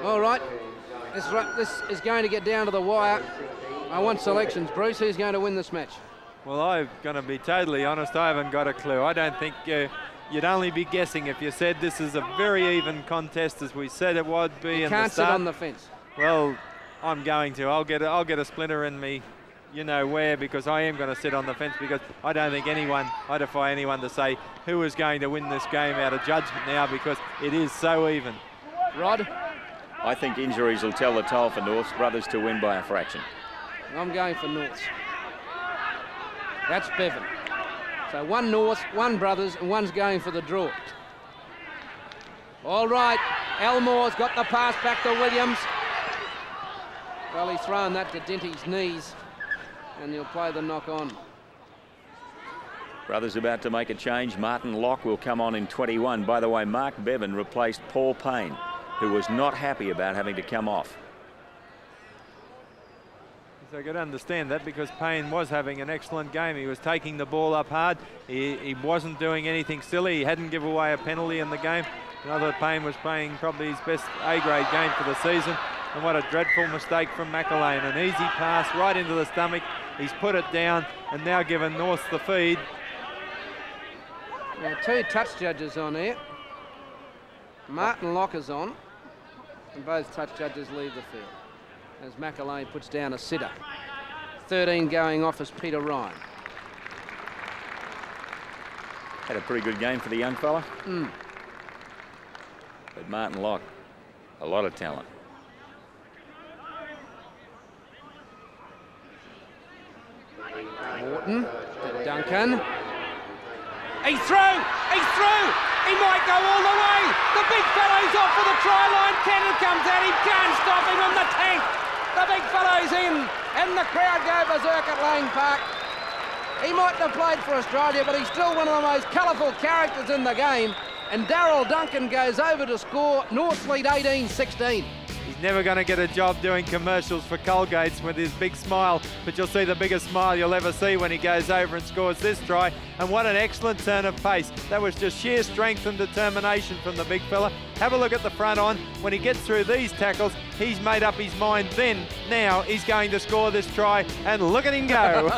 Speaker 2: All right. This is going to get down to the wire. I want selections. Bruce, who's going to win this match?
Speaker 4: Well, I'm going to be totally honest. I haven't got a clue. I don't think you'd only be guessing if you said this is a very even contest, as we said it would be in the start.
Speaker 2: Can't sit on the fence.
Speaker 4: Well, I'm going to. I'll get a splinter in me, you know where, because I am going to sit on the fence, because I don't think I defy anyone to say who is going to win this game out of judgment now, because it is so even.
Speaker 2: Rod?
Speaker 3: I think injuries will tell the toll for North's Brothers to win by a fraction.
Speaker 2: I'm going for Norths. That's Bevan. So one North, one Brothers, and one's going for the draw. All right, Elmore's got the pass back to Williams. Well, he's thrown that to Dinty's knees, and he'll play the knock on.
Speaker 3: Brothers about to make a change. Martin Locke will come on in 21. By the way, Mark Bevan replaced Paul Payne, who was not happy about having to come off.
Speaker 4: So I could understand that, because Payne was having an excellent game. He was taking the ball up hard. He wasn't doing anything silly. He hadn't given away a penalty in the game. Another Payne was playing probably his best A-grade game for the season. And what a dreadful mistake from McElwain. An easy pass right into the stomach. He's put it down and now given North the feed.
Speaker 2: Now, 2 touch judges on here. Martin Locke is on, and both touch judges leave the field as McElwain puts down a sitter. 13 going off as Peter Ryan.
Speaker 3: Had a pretty good game for the young fella.
Speaker 2: Mm.
Speaker 3: But Martin Locke, a lot of talent.
Speaker 2: Wharton to Duncan. He's through! He's through! He might go all the way! The big fellow's off for the try line. Cannon comes out. He can't stop him on the tank. The big fellow's in, and the crowd go berserk at Lang Park. He mightn't have played for Australia, but he's still one of the most colourful characters in the game. And Darryl Duncan goes over to score. North lead 18-16.
Speaker 4: He's never going to get a job doing commercials for Colgate's with his big smile, but you'll see the biggest smile you'll ever see when he goes over and scores this try. And what an excellent turn of pace. That was just sheer strength and determination from the big fella. Have a look at the front on. When he gets through these tackles, he's made up his mind then. Now he's going to score this try, and look at him go.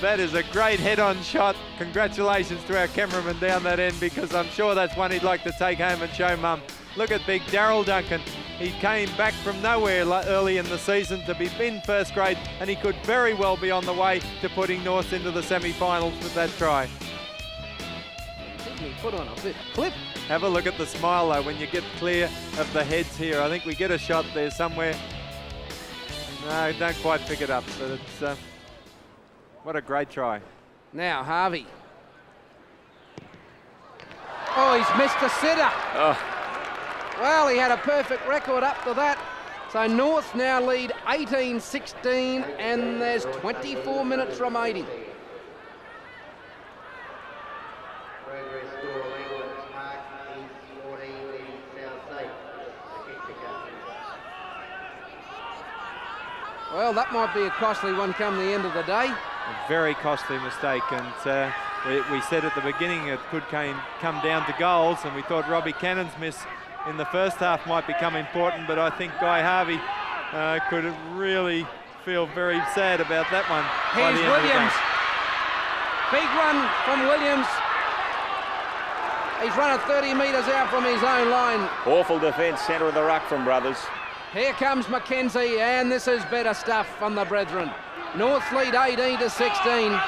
Speaker 4: That is a great head-on shot. Congratulations to our cameraman down that end, because I'm sure that's one he'd like to take home and show Mum. Look at big Darryl Duncan. He came back from nowhere early in the season to be in first grade, and he could very well be on the way to putting North into the semi-finals with that try.
Speaker 2: He put on a bit of clip.
Speaker 4: Have a look at the smile though when you get clear of the heads here. I think we get a shot there somewhere. No, don't quite pick it up, but it's what a great try.
Speaker 2: Now Harvey. Oh, he's missed a sitter.
Speaker 3: Oh.
Speaker 2: Well, he had a perfect record up to that. So North now lead 18-16 and there's 24 minutes remaining. Well, that might be a costly one come the end of the day.
Speaker 4: A very costly mistake, and we said at the beginning it could come down to goals, and we thought Robbie Cannon's miss in the first half might become important, but I think Guy Harvey could really feel very sad about that one.
Speaker 2: Here's Williams. Big run from Williams. He's run it 30 metres out from his own line.
Speaker 3: Awful defence, centre of the ruck from Brothers.
Speaker 2: Here comes Mackenzie, and this is better stuff from the brethren. North lead 18-16.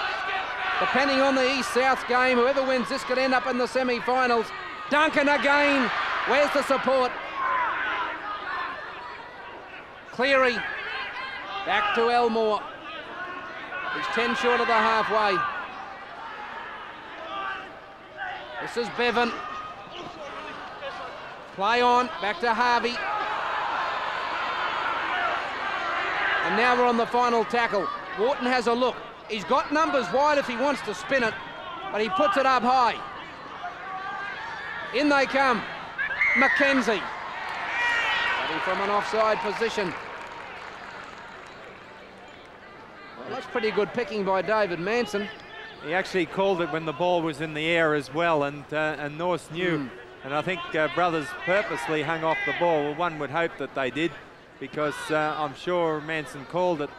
Speaker 2: Depending on the East-South game, whoever wins this could end up in the semi-finals. Duncan again. Where's the support? Cleary. Back to Elmore. He's 10 short of the halfway. This is Bevan. Play on. Back to Harvey. And now we're on the final tackle. Wharton has a look. He's got numbers wide if he wants to spin it, but he puts it up high. In they come. Mackenzie. Ready from an offside position. Well, that's pretty good picking by David Manson.
Speaker 4: He actually called it when the ball was in the air as well, and North knew. And I think Brothers purposely hung off the ball. Well, one would hope that they did, because I'm sure Manson called it,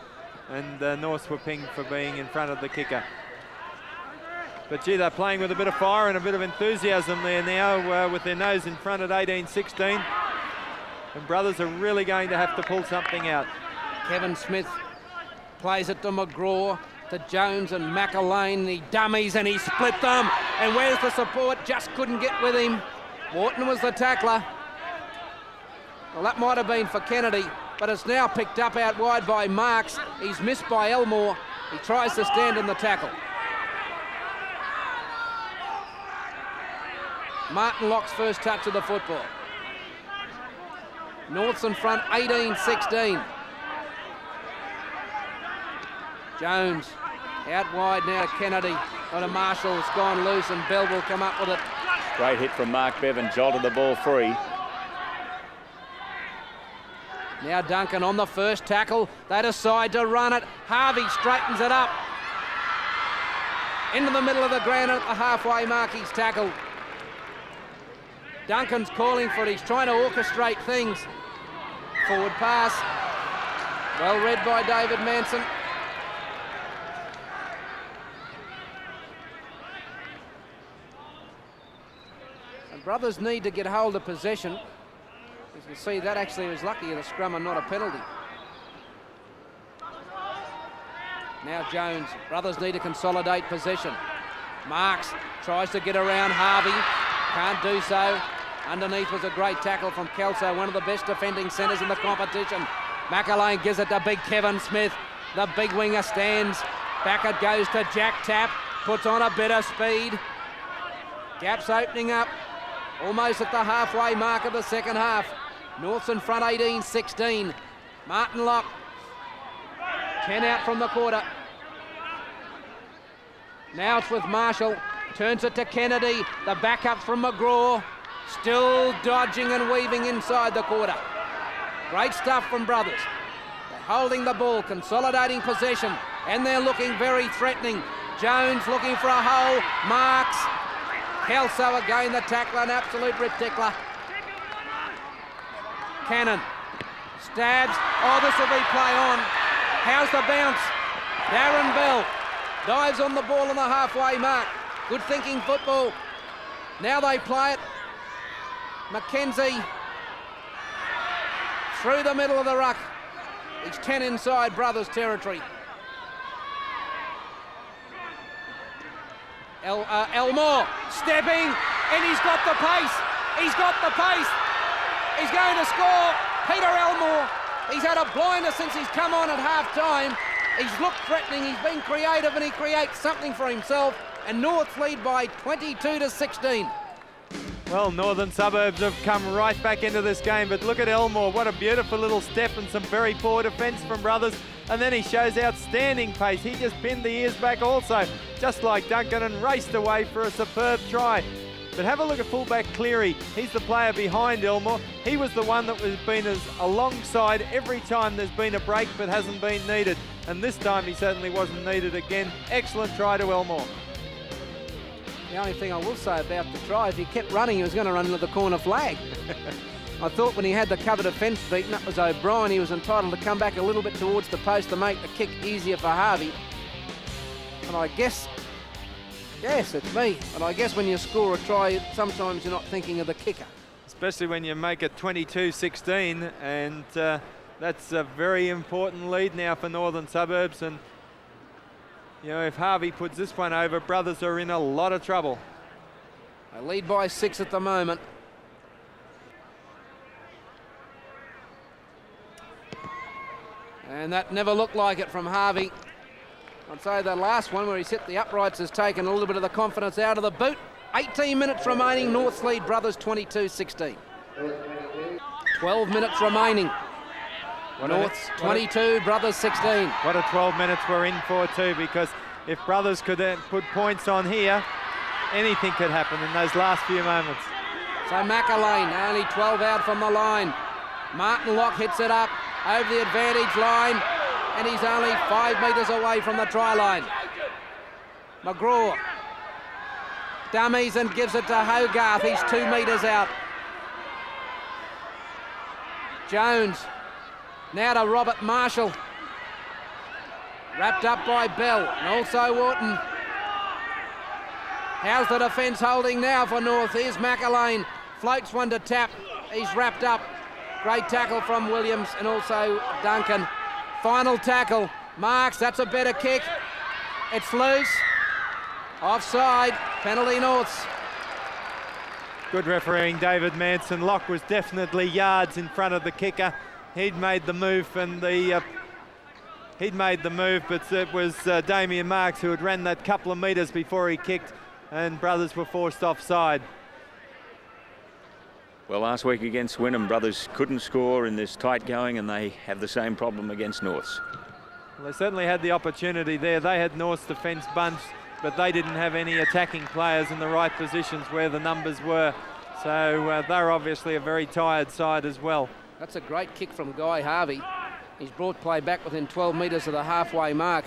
Speaker 4: and North were pinged for being in front of the kicker. But gee, they're playing with a bit of fire and a bit of enthusiasm there now, with their nose in front at 18-16. And Brothers are really going to have to pull something out.
Speaker 2: Kevin Smith plays it to McGraw, to Jones and McElwain. He dummies and he split them. And where's the support? Just couldn't get with him. Wharton was the tackler. Well, that might have been for Kennedy, but it's now picked up out wide by Marks. He's missed by Elmore. He tries to stand in the tackle. Martin Locke's first touch of the football. North's in front, 18-16. Jones out wide now to Kennedy. On a Marshall, it's gone loose and Bell will come up with it.
Speaker 3: Great hit from Mark Bevan, jolted the ball free.
Speaker 2: Now Duncan on the first tackle. They decide to run it. Harvey straightens it up. Into the middle of the ground at the halfway mark, he's tackled. Duncan's calling for it. He's trying to orchestrate things. Forward pass. Well read by David Manson. And Brothers need to get hold of possession. As you can see, that actually was lucky in a scrum and not a penalty. Now Jones. Brothers need to consolidate possession. Marks tries to get around Harvey. Can't do so. Underneath was a great tackle from Kelso, one of the best defending centres in the competition. McElwain gives it to big Kevin Smith. The big winger stands. Back it goes to Jack Tapp. Puts on a bit of speed. Gaps opening up. Almost at the halfway mark of the second half. North's in front 18-16. Martin Locke. 10 out from the quarter. Now it's with Marshall. Turns it to Kennedy. The backup from McGraw. Still dodging and weaving inside the quarter. Great stuff from Brothers. They're holding the ball, consolidating possession, and they're looking very threatening. Jones looking for a hole. Marks. Kelso again, the tackler, an absolute ridiculer. Cannon. Stabs. Oh, this will be play on. How's the bounce? Darren Bell dives on the ball on the halfway mark. Good thinking football. Now they play it. Mackenzie through the middle of the ruck. He's 10 inside Brothers territory. Elmore stepping, and he's got the pace. He's got the pace. He's going to score. Peter Elmore. He's had a blinder since he's come on at half time. He's looked threatening. He's been creative, and he creates something for himself. And North lead by 22-16.
Speaker 4: Well, Northern Suburbs have come right back into this game, but look at Elmore. What a beautiful little step and some very poor defence from Brothers. And then he shows outstanding pace. He just pinned the ears back also, just like Duncan, and raced away for a superb try. But have a look at fullback Cleary. He's the player behind Elmore. He was the one that has been alongside every time there's been a break but hasn't been needed. And this time he certainly wasn't needed again. Excellent try to Elmore.
Speaker 2: The only thing I will say about the try, if he kept running, he was going to run into the corner flag. I thought when he had the cover defence beaten, that was O'Brien, he was entitled to come back a little bit towards the post to make the kick easier for Harvey. And I guess, yes, it's me. And I guess when you score a try, sometimes you're not thinking of the kicker.
Speaker 4: Especially when you make it 22-16, and that's a very important lead now for Northern Suburbs. And you know, if Harvey puts this one over, Brothers are in a lot of trouble.
Speaker 2: They lead by 6 at the moment. And that never looked like it from Harvey. I'd say the last one where he's hit the uprights has taken a little bit of the confidence out of the boot. 18 minutes remaining, North's lead, Brothers 22-16. 12 minutes remaining. North's 22, Brothers 16.
Speaker 4: What a 12 minutes we're in for too, because if Brothers could put points on here, anything could happen in those last few moments.
Speaker 2: So McAlane, only 12 out from the line. Martin Locke hits it up over the advantage line, and he's only 5 metres away from the try line. McGraw dummies and gives it to Hogarth. He's 2 metres out. Jones now to Robert Marshall. Wrapped up by Bell and also Wharton. How's the defence holding now for North? Here's McAlane. Floats one to tap. He's wrapped up. Great tackle from Williams and also Duncan. Final tackle. Marks, that's a better kick. It's loose. Offside. Penalty Norths.
Speaker 4: Good refereeing, David Manson. Locke was definitely yards in front of the kicker. He'd made the move, and but it was Damien Marks who had ran that couple of metres before he kicked, and Brothers were forced offside.
Speaker 3: Well, last week against Wynnum, Brothers couldn't score in this tight going, and they have the same problem against Norths.
Speaker 4: Well, they certainly had the opportunity there. They had North's defence bunched, but they didn't have any attacking players in the right positions where the numbers were. So they're obviously a very tired side as well.
Speaker 2: That's a great kick from Guy Harvey. He's brought play back within 12 metres of the halfway mark.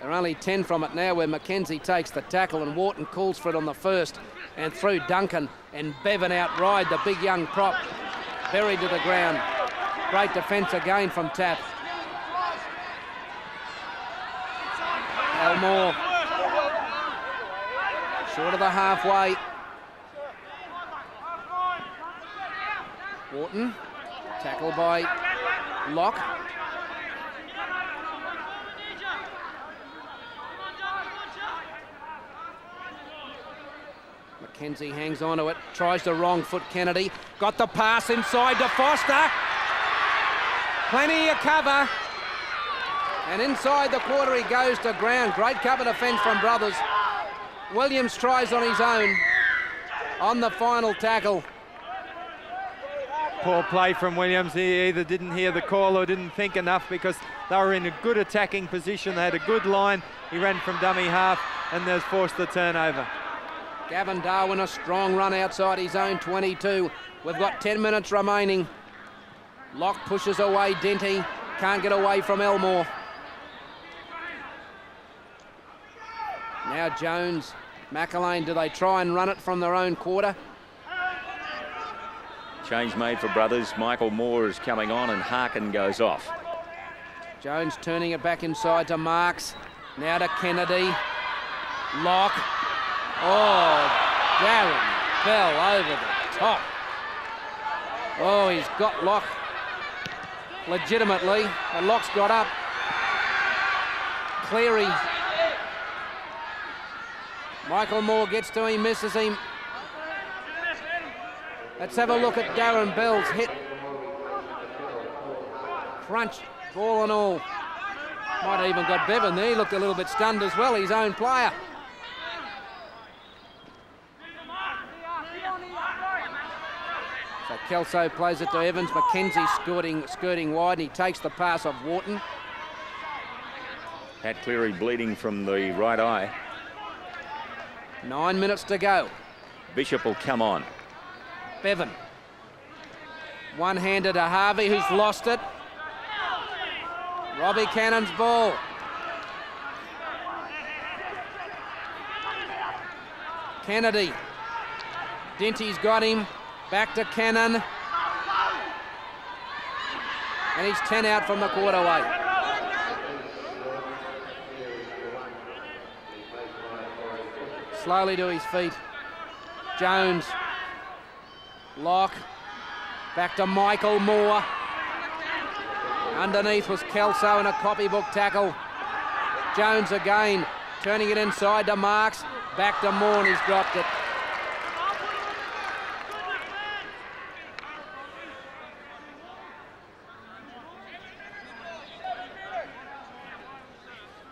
Speaker 2: They're only 10 from it now, where Mackenzie takes the tackle and Wharton calls for it on the first, and through Duncan and Bevan outride the big young prop, buried to the ground. Great defence again from Tapp. Elmore short of the halfway. Wharton, tackle by Locke. Mackenzie hangs on to it, tries to wrong foot Kennedy. Got the pass inside to Foster. Plenty of cover. And inside the quarter he goes to ground. Great cover defence from Brothers. Williams tries on his own on the final tackle.
Speaker 4: Poor play from Williams. He either didn't hear the call or didn't think enough, because they were in a good attacking position. They had a good line. He ran from dummy half and they've forced the turnover.
Speaker 2: Gavin Darwin, a strong run outside his own 22. We've got 10 minutes remaining. Locke pushes away Denty. Can't get away from Elmore. Now Jones, McAlane, do they try and run it from their own quarter?
Speaker 3: Change made for Brothers. Michael Moore is coming on and Harkin goes off.
Speaker 2: Jones turning it back inside to Marks. Now to Kennedy. Locke. Oh, Darren Bell over the top. Oh, he's got Locke legitimately. And Locke's got up. Cleary. Michael Moore gets to him, misses him. Let's have a look at Darren Bell's hit. Crunch, ball and all. Might have even got Bevan there. He looked a little bit stunned as well, his own player. So Kelso plays it to Evans. Mackenzie skirting wide, and he takes the pass of Wharton.
Speaker 3: Pat Cleary bleeding from the right eye.
Speaker 2: 9 minutes to go.
Speaker 3: Bishop will come on.
Speaker 2: Bevan. One-handed to Harvey, who's lost it. Robbie Cannon's ball. Kennedy. Dinty's got him. Back to Cannon. And he's 10 out from the quarterway. Slowly to his feet. Jones. Lock. Back to Michael Moore. Underneath was Kelso in a copybook tackle. Jones again, turning it inside to Marks. Back to Moore, and he's dropped it.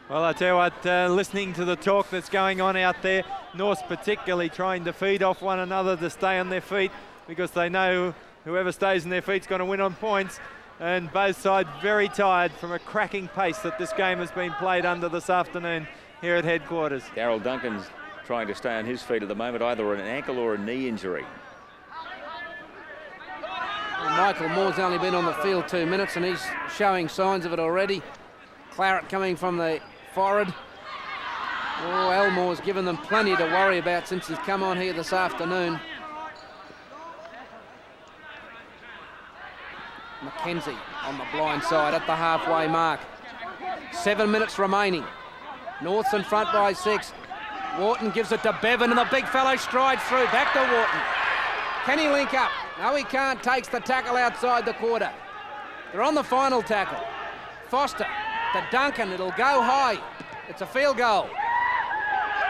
Speaker 4: Well, I tell you what, listening to the talk that's going on out there, North's particularly trying to feed off one another to stay on their feet, because they know whoever stays on their feet is going to win on points. And both sides very tired from a cracking pace that this game has been played under this afternoon here at headquarters.
Speaker 3: Darryl Duncan's trying to stay on his feet at the moment, either an ankle or a knee injury.
Speaker 2: Well, Michael Moore's only been on the field 2 minutes, and he's showing signs of it already. Claret coming from the forward. Oh, Elmore's given them plenty to worry about since he's come on here this afternoon. Mackenzie on the blind side at the halfway mark. 7 minutes remaining. North's in front by 6. Wharton gives it to Bevan, and the big fellow strides through. Back to Wharton. Can he link up? No, he can't. Takes the tackle outside the quarter. They're on the final tackle. Foster to Duncan. It'll go high. It's a field goal.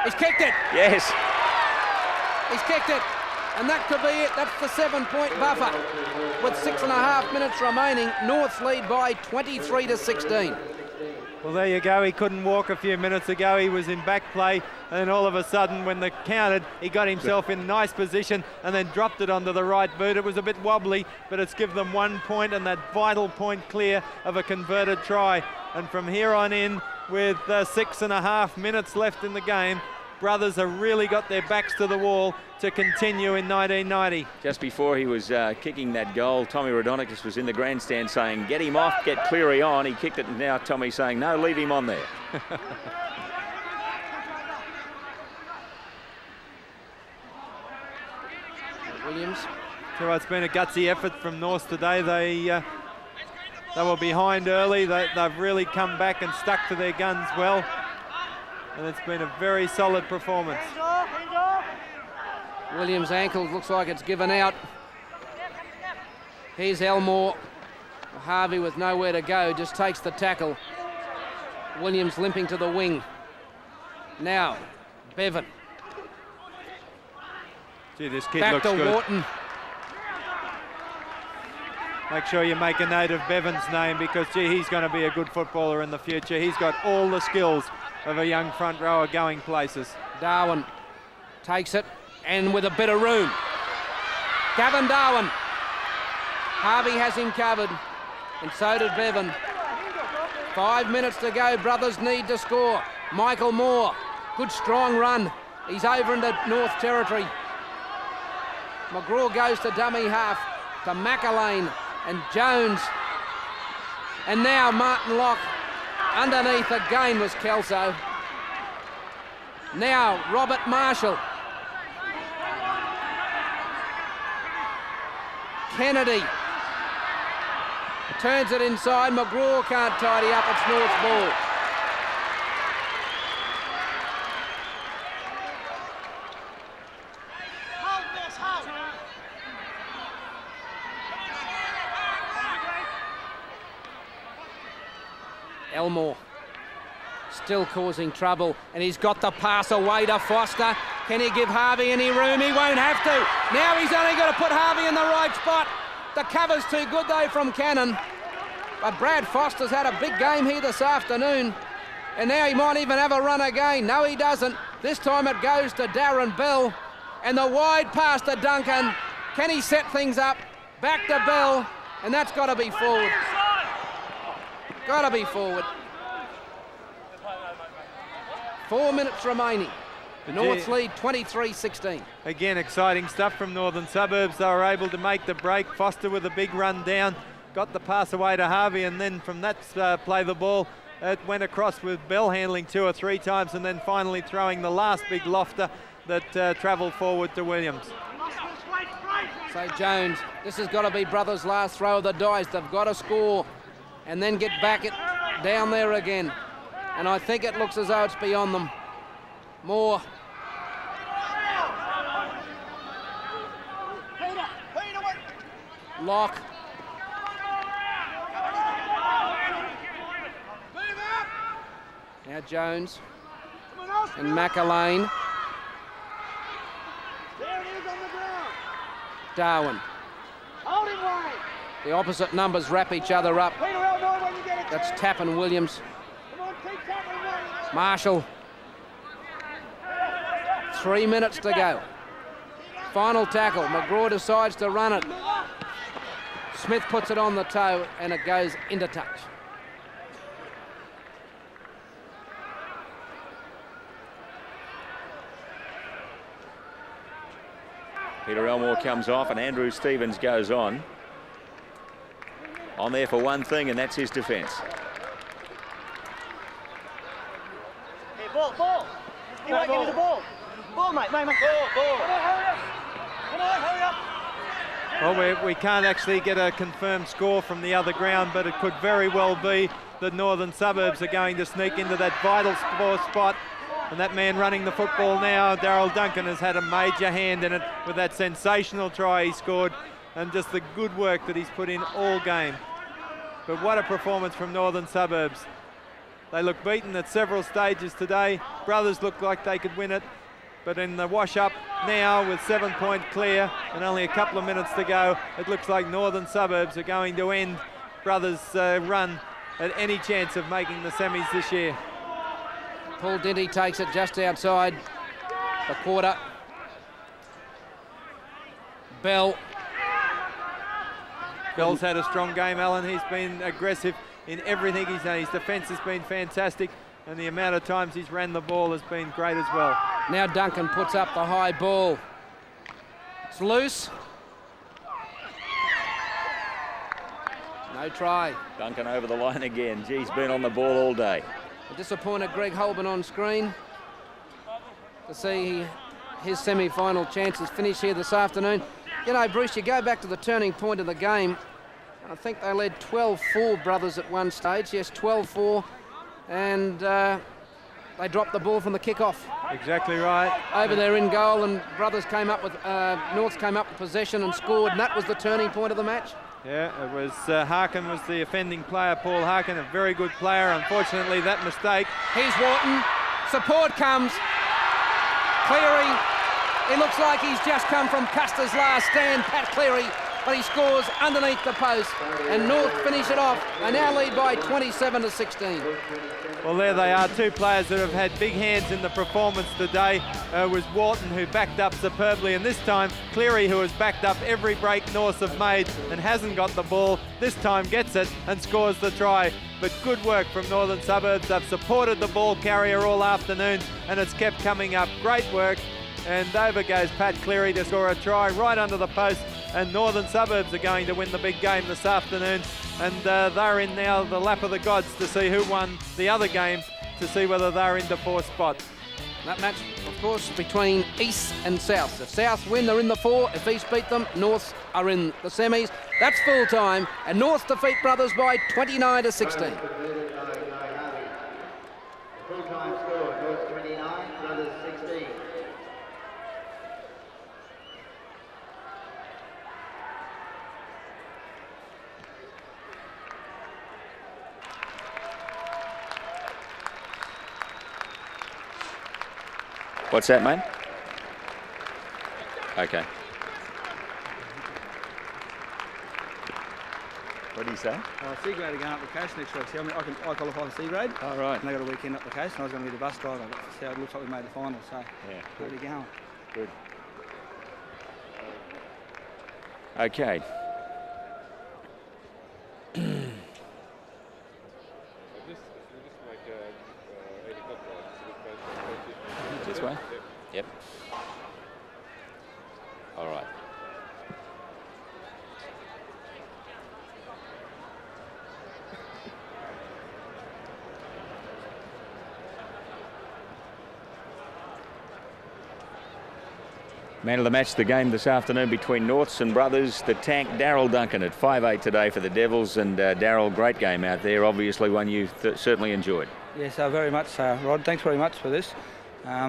Speaker 2: He's kicked it.
Speaker 3: Yes.
Speaker 2: He's kicked it. And that could be it. That's the 7-point buffer. With 6.5 minutes remaining, North's lead by 23-16.
Speaker 4: Well, there you go. He couldn't walk a few minutes ago. He was in back play, and then all of a sudden, when they counted, he got himself in nice position and then dropped it onto the right boot. It was a bit wobbly, but it's given them 1 point and that vital point clear of a converted try. And from here on in, with 6.5 minutes left in the game, Brothers have really got their backs to the wall to continue in 1990.
Speaker 3: Just before he was kicking that goal, Tommy Rodonicus was in the grandstand saying, get him off, get Cleary on. He kicked it, and now Tommy's saying, no, leave him on there.
Speaker 2: Williams.
Speaker 4: So it's been a gutsy effort from North today. They were behind early. They've really come back and stuck to their guns well. And it's been a very solid performance.
Speaker 2: Williams' ankle looks like it's given out. Here's Elmore. Harvey with nowhere to go, just takes the tackle. Williams limping to the wing. Now, Bevan.
Speaker 4: Gee, this kid
Speaker 2: Back
Speaker 4: looks
Speaker 2: to
Speaker 4: good.
Speaker 2: Wharton.
Speaker 4: Make sure you make a note of Bevan's name, because, gee, he's going to be a good footballer in the future. He's got all the skills of a young front rower going places.
Speaker 2: Darwin takes it, and with a bit of room. Gavin Darwin. Harvey has him covered, and so did Bevan. 5 minutes to go. Brothers need to score. Michael Moore, good strong run. He's over into North territory. McGraw goes to dummy half, to McElwain and Jones. And now Martin Locke. Underneath again was Kelso. Now Robert Marshall. Kennedy turns it inside. McGraw can't tidy up. It's North's ball. Elmore still causing trouble, and he's got the pass away to Foster. Can he give Harvey any room? He won't have to. Now he's only got to put Harvey in the right spot. The cover's too good though from Cannon. But Brad Foster's had a big game here this afternoon, and now he might even have a run again. No, he doesn't. This time it goes to Darren Bell, and the wide pass to Duncan. Can he set things up? Back to Bell, and that's got to be forward. Got to be forward. 4 minutes remaining. North's lead 23-16.
Speaker 4: Again, exciting stuff from Northern Suburbs. They were able to make the break. Foster with a big run down, got the pass away to Harvey, and then from that play the ball, it went across with Bell handling 2 or 3 times, and then finally throwing the last big lofter that travelled forward to Williams.
Speaker 2: So Jones, this has got to be Brothers' last throw of the dice. They've got to score and then get back it down there again. And I think it looks as though it's beyond them. Moore. Lock. Now Jones and McAlane. Darwin. The opposite numbers wrap each other up. That's Tapp and Williams. Marshall. 3 minutes to go. Final tackle. McGraw decides to run it. Smith puts it on the toe and it goes into touch.
Speaker 3: Peter Elmore comes off and Andrew Stevens goes on. On there for one thing, and that's his defence.
Speaker 1: Hey, ball. You might give me the ball. Ball, mate. Ball. Come on, hurry up.
Speaker 4: Well, we can't actually get a confirmed score from the other ground, but it could very well be that Northern Suburbs are going to sneak into that vital spot. And that man running the football now, Darryl Duncan, has had a major hand in it with that sensational try he scored and just the good work that he's put in all game. But what a performance from Northern Suburbs. They look beaten at several stages today. Brothers look like they could win it, but in the wash-up now with 7-point clear and only a couple of minutes to go, it looks like Northern Suburbs are going to end Brothers' run at any chance of making the semis this year.
Speaker 2: Paul Dinty takes it just outside the quarter. Bell's
Speaker 4: had a strong game, Alan. He's been aggressive in everything he's done. His defence has been fantastic, and the amount of times he's ran the ball has been great as well.
Speaker 2: Now Duncan puts up the high ball. It's loose. No try.
Speaker 3: Duncan over the line again. Gee, he's been on the ball all day.
Speaker 2: A disappointed Greg Holborn on screen to see his semi-final chances finish here this afternoon. You know, Bruce, you go back to the turning point of the game. I think they led 12-4 Brothers at one stage. Yes, 12-4. And they dropped the ball from the kickoff.
Speaker 4: Exactly right.
Speaker 2: Over there in goal, and Brothers came up with, Norths came up with possession and scored, and that was the turning point of the match.
Speaker 4: Yeah, it was Harkin was the offending player. Paul Harkin, a very good player. Unfortunately, that mistake.
Speaker 2: Here's Wharton. Support comes. Cleary. It looks like he's just come from Custer's last stand, Pat Cleary, but he scores underneath the post, and North finish it off. They now lead by 27-16.
Speaker 4: Well, there they are, 2 players that have had big hands in the performance today. Was Wharton, who backed up superbly, and this time Cleary, who has backed up every break Norths have made and hasn't got the ball, this time gets it and scores the try. But good work from Northern Suburbs. They've supported the ball carrier all afternoon, and it's kept coming up. Great work. And over goes Pat Cleary to score a try right under the post, and Northern Suburbs are going to win the big game this afternoon, and they're in now the lap of the gods to see who won the other game, to see whether they're into 4th spot.
Speaker 2: That match, of course, between East and South. If South win, they're in the 4. If East beat them, Norths are in the semis. That's full time, and Norths defeat Brothers by 29-16.
Speaker 5: Full-time score, North 29, Brothers 16.
Speaker 3: What's that, mate? Okay. What do you say?
Speaker 6: C grade again application next week. See, I qualify for C grade.
Speaker 3: All right.
Speaker 6: And I got a weekend application. I was going to be the bus driver. See how it looks like we made the final. So
Speaker 3: Yeah.
Speaker 6: pretty going.
Speaker 3: Good. Okay. way? Yep. All right. Man of the match, the game this afternoon between Norths and Brothers, the tank Darryl Duncan at 5'8" today for the Devils. And Darryl, great game out there, obviously one you certainly enjoyed.
Speaker 6: Yes, very much, Rod. Thanks very much for this.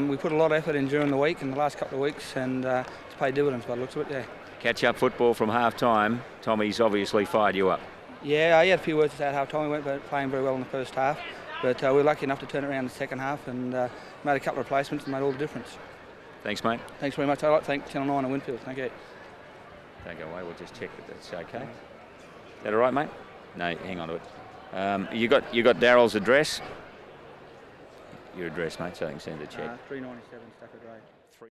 Speaker 6: We put a lot of effort in during the week and the last couple of weeks, and it's paid dividends by the looks of it, yeah.
Speaker 3: Catch-up football from half-time. Tommy's obviously fired you up.
Speaker 6: Yeah, he had a few words to say at half-time. We weren't playing very well in the first half, but we were lucky enough to turn it around in the second half and made a couple of replacements and made all the difference.
Speaker 3: Thanks, mate.
Speaker 6: Thanks very much. I'd like to thank Channel 9 and Winfield. Thank you.
Speaker 3: Don't go away. We'll just check that that's okay. Is that all right, mate? No, hang on to it. You got Darryl's address? Your address, mate, so I can send a check.
Speaker 6: 397 Stafford Road.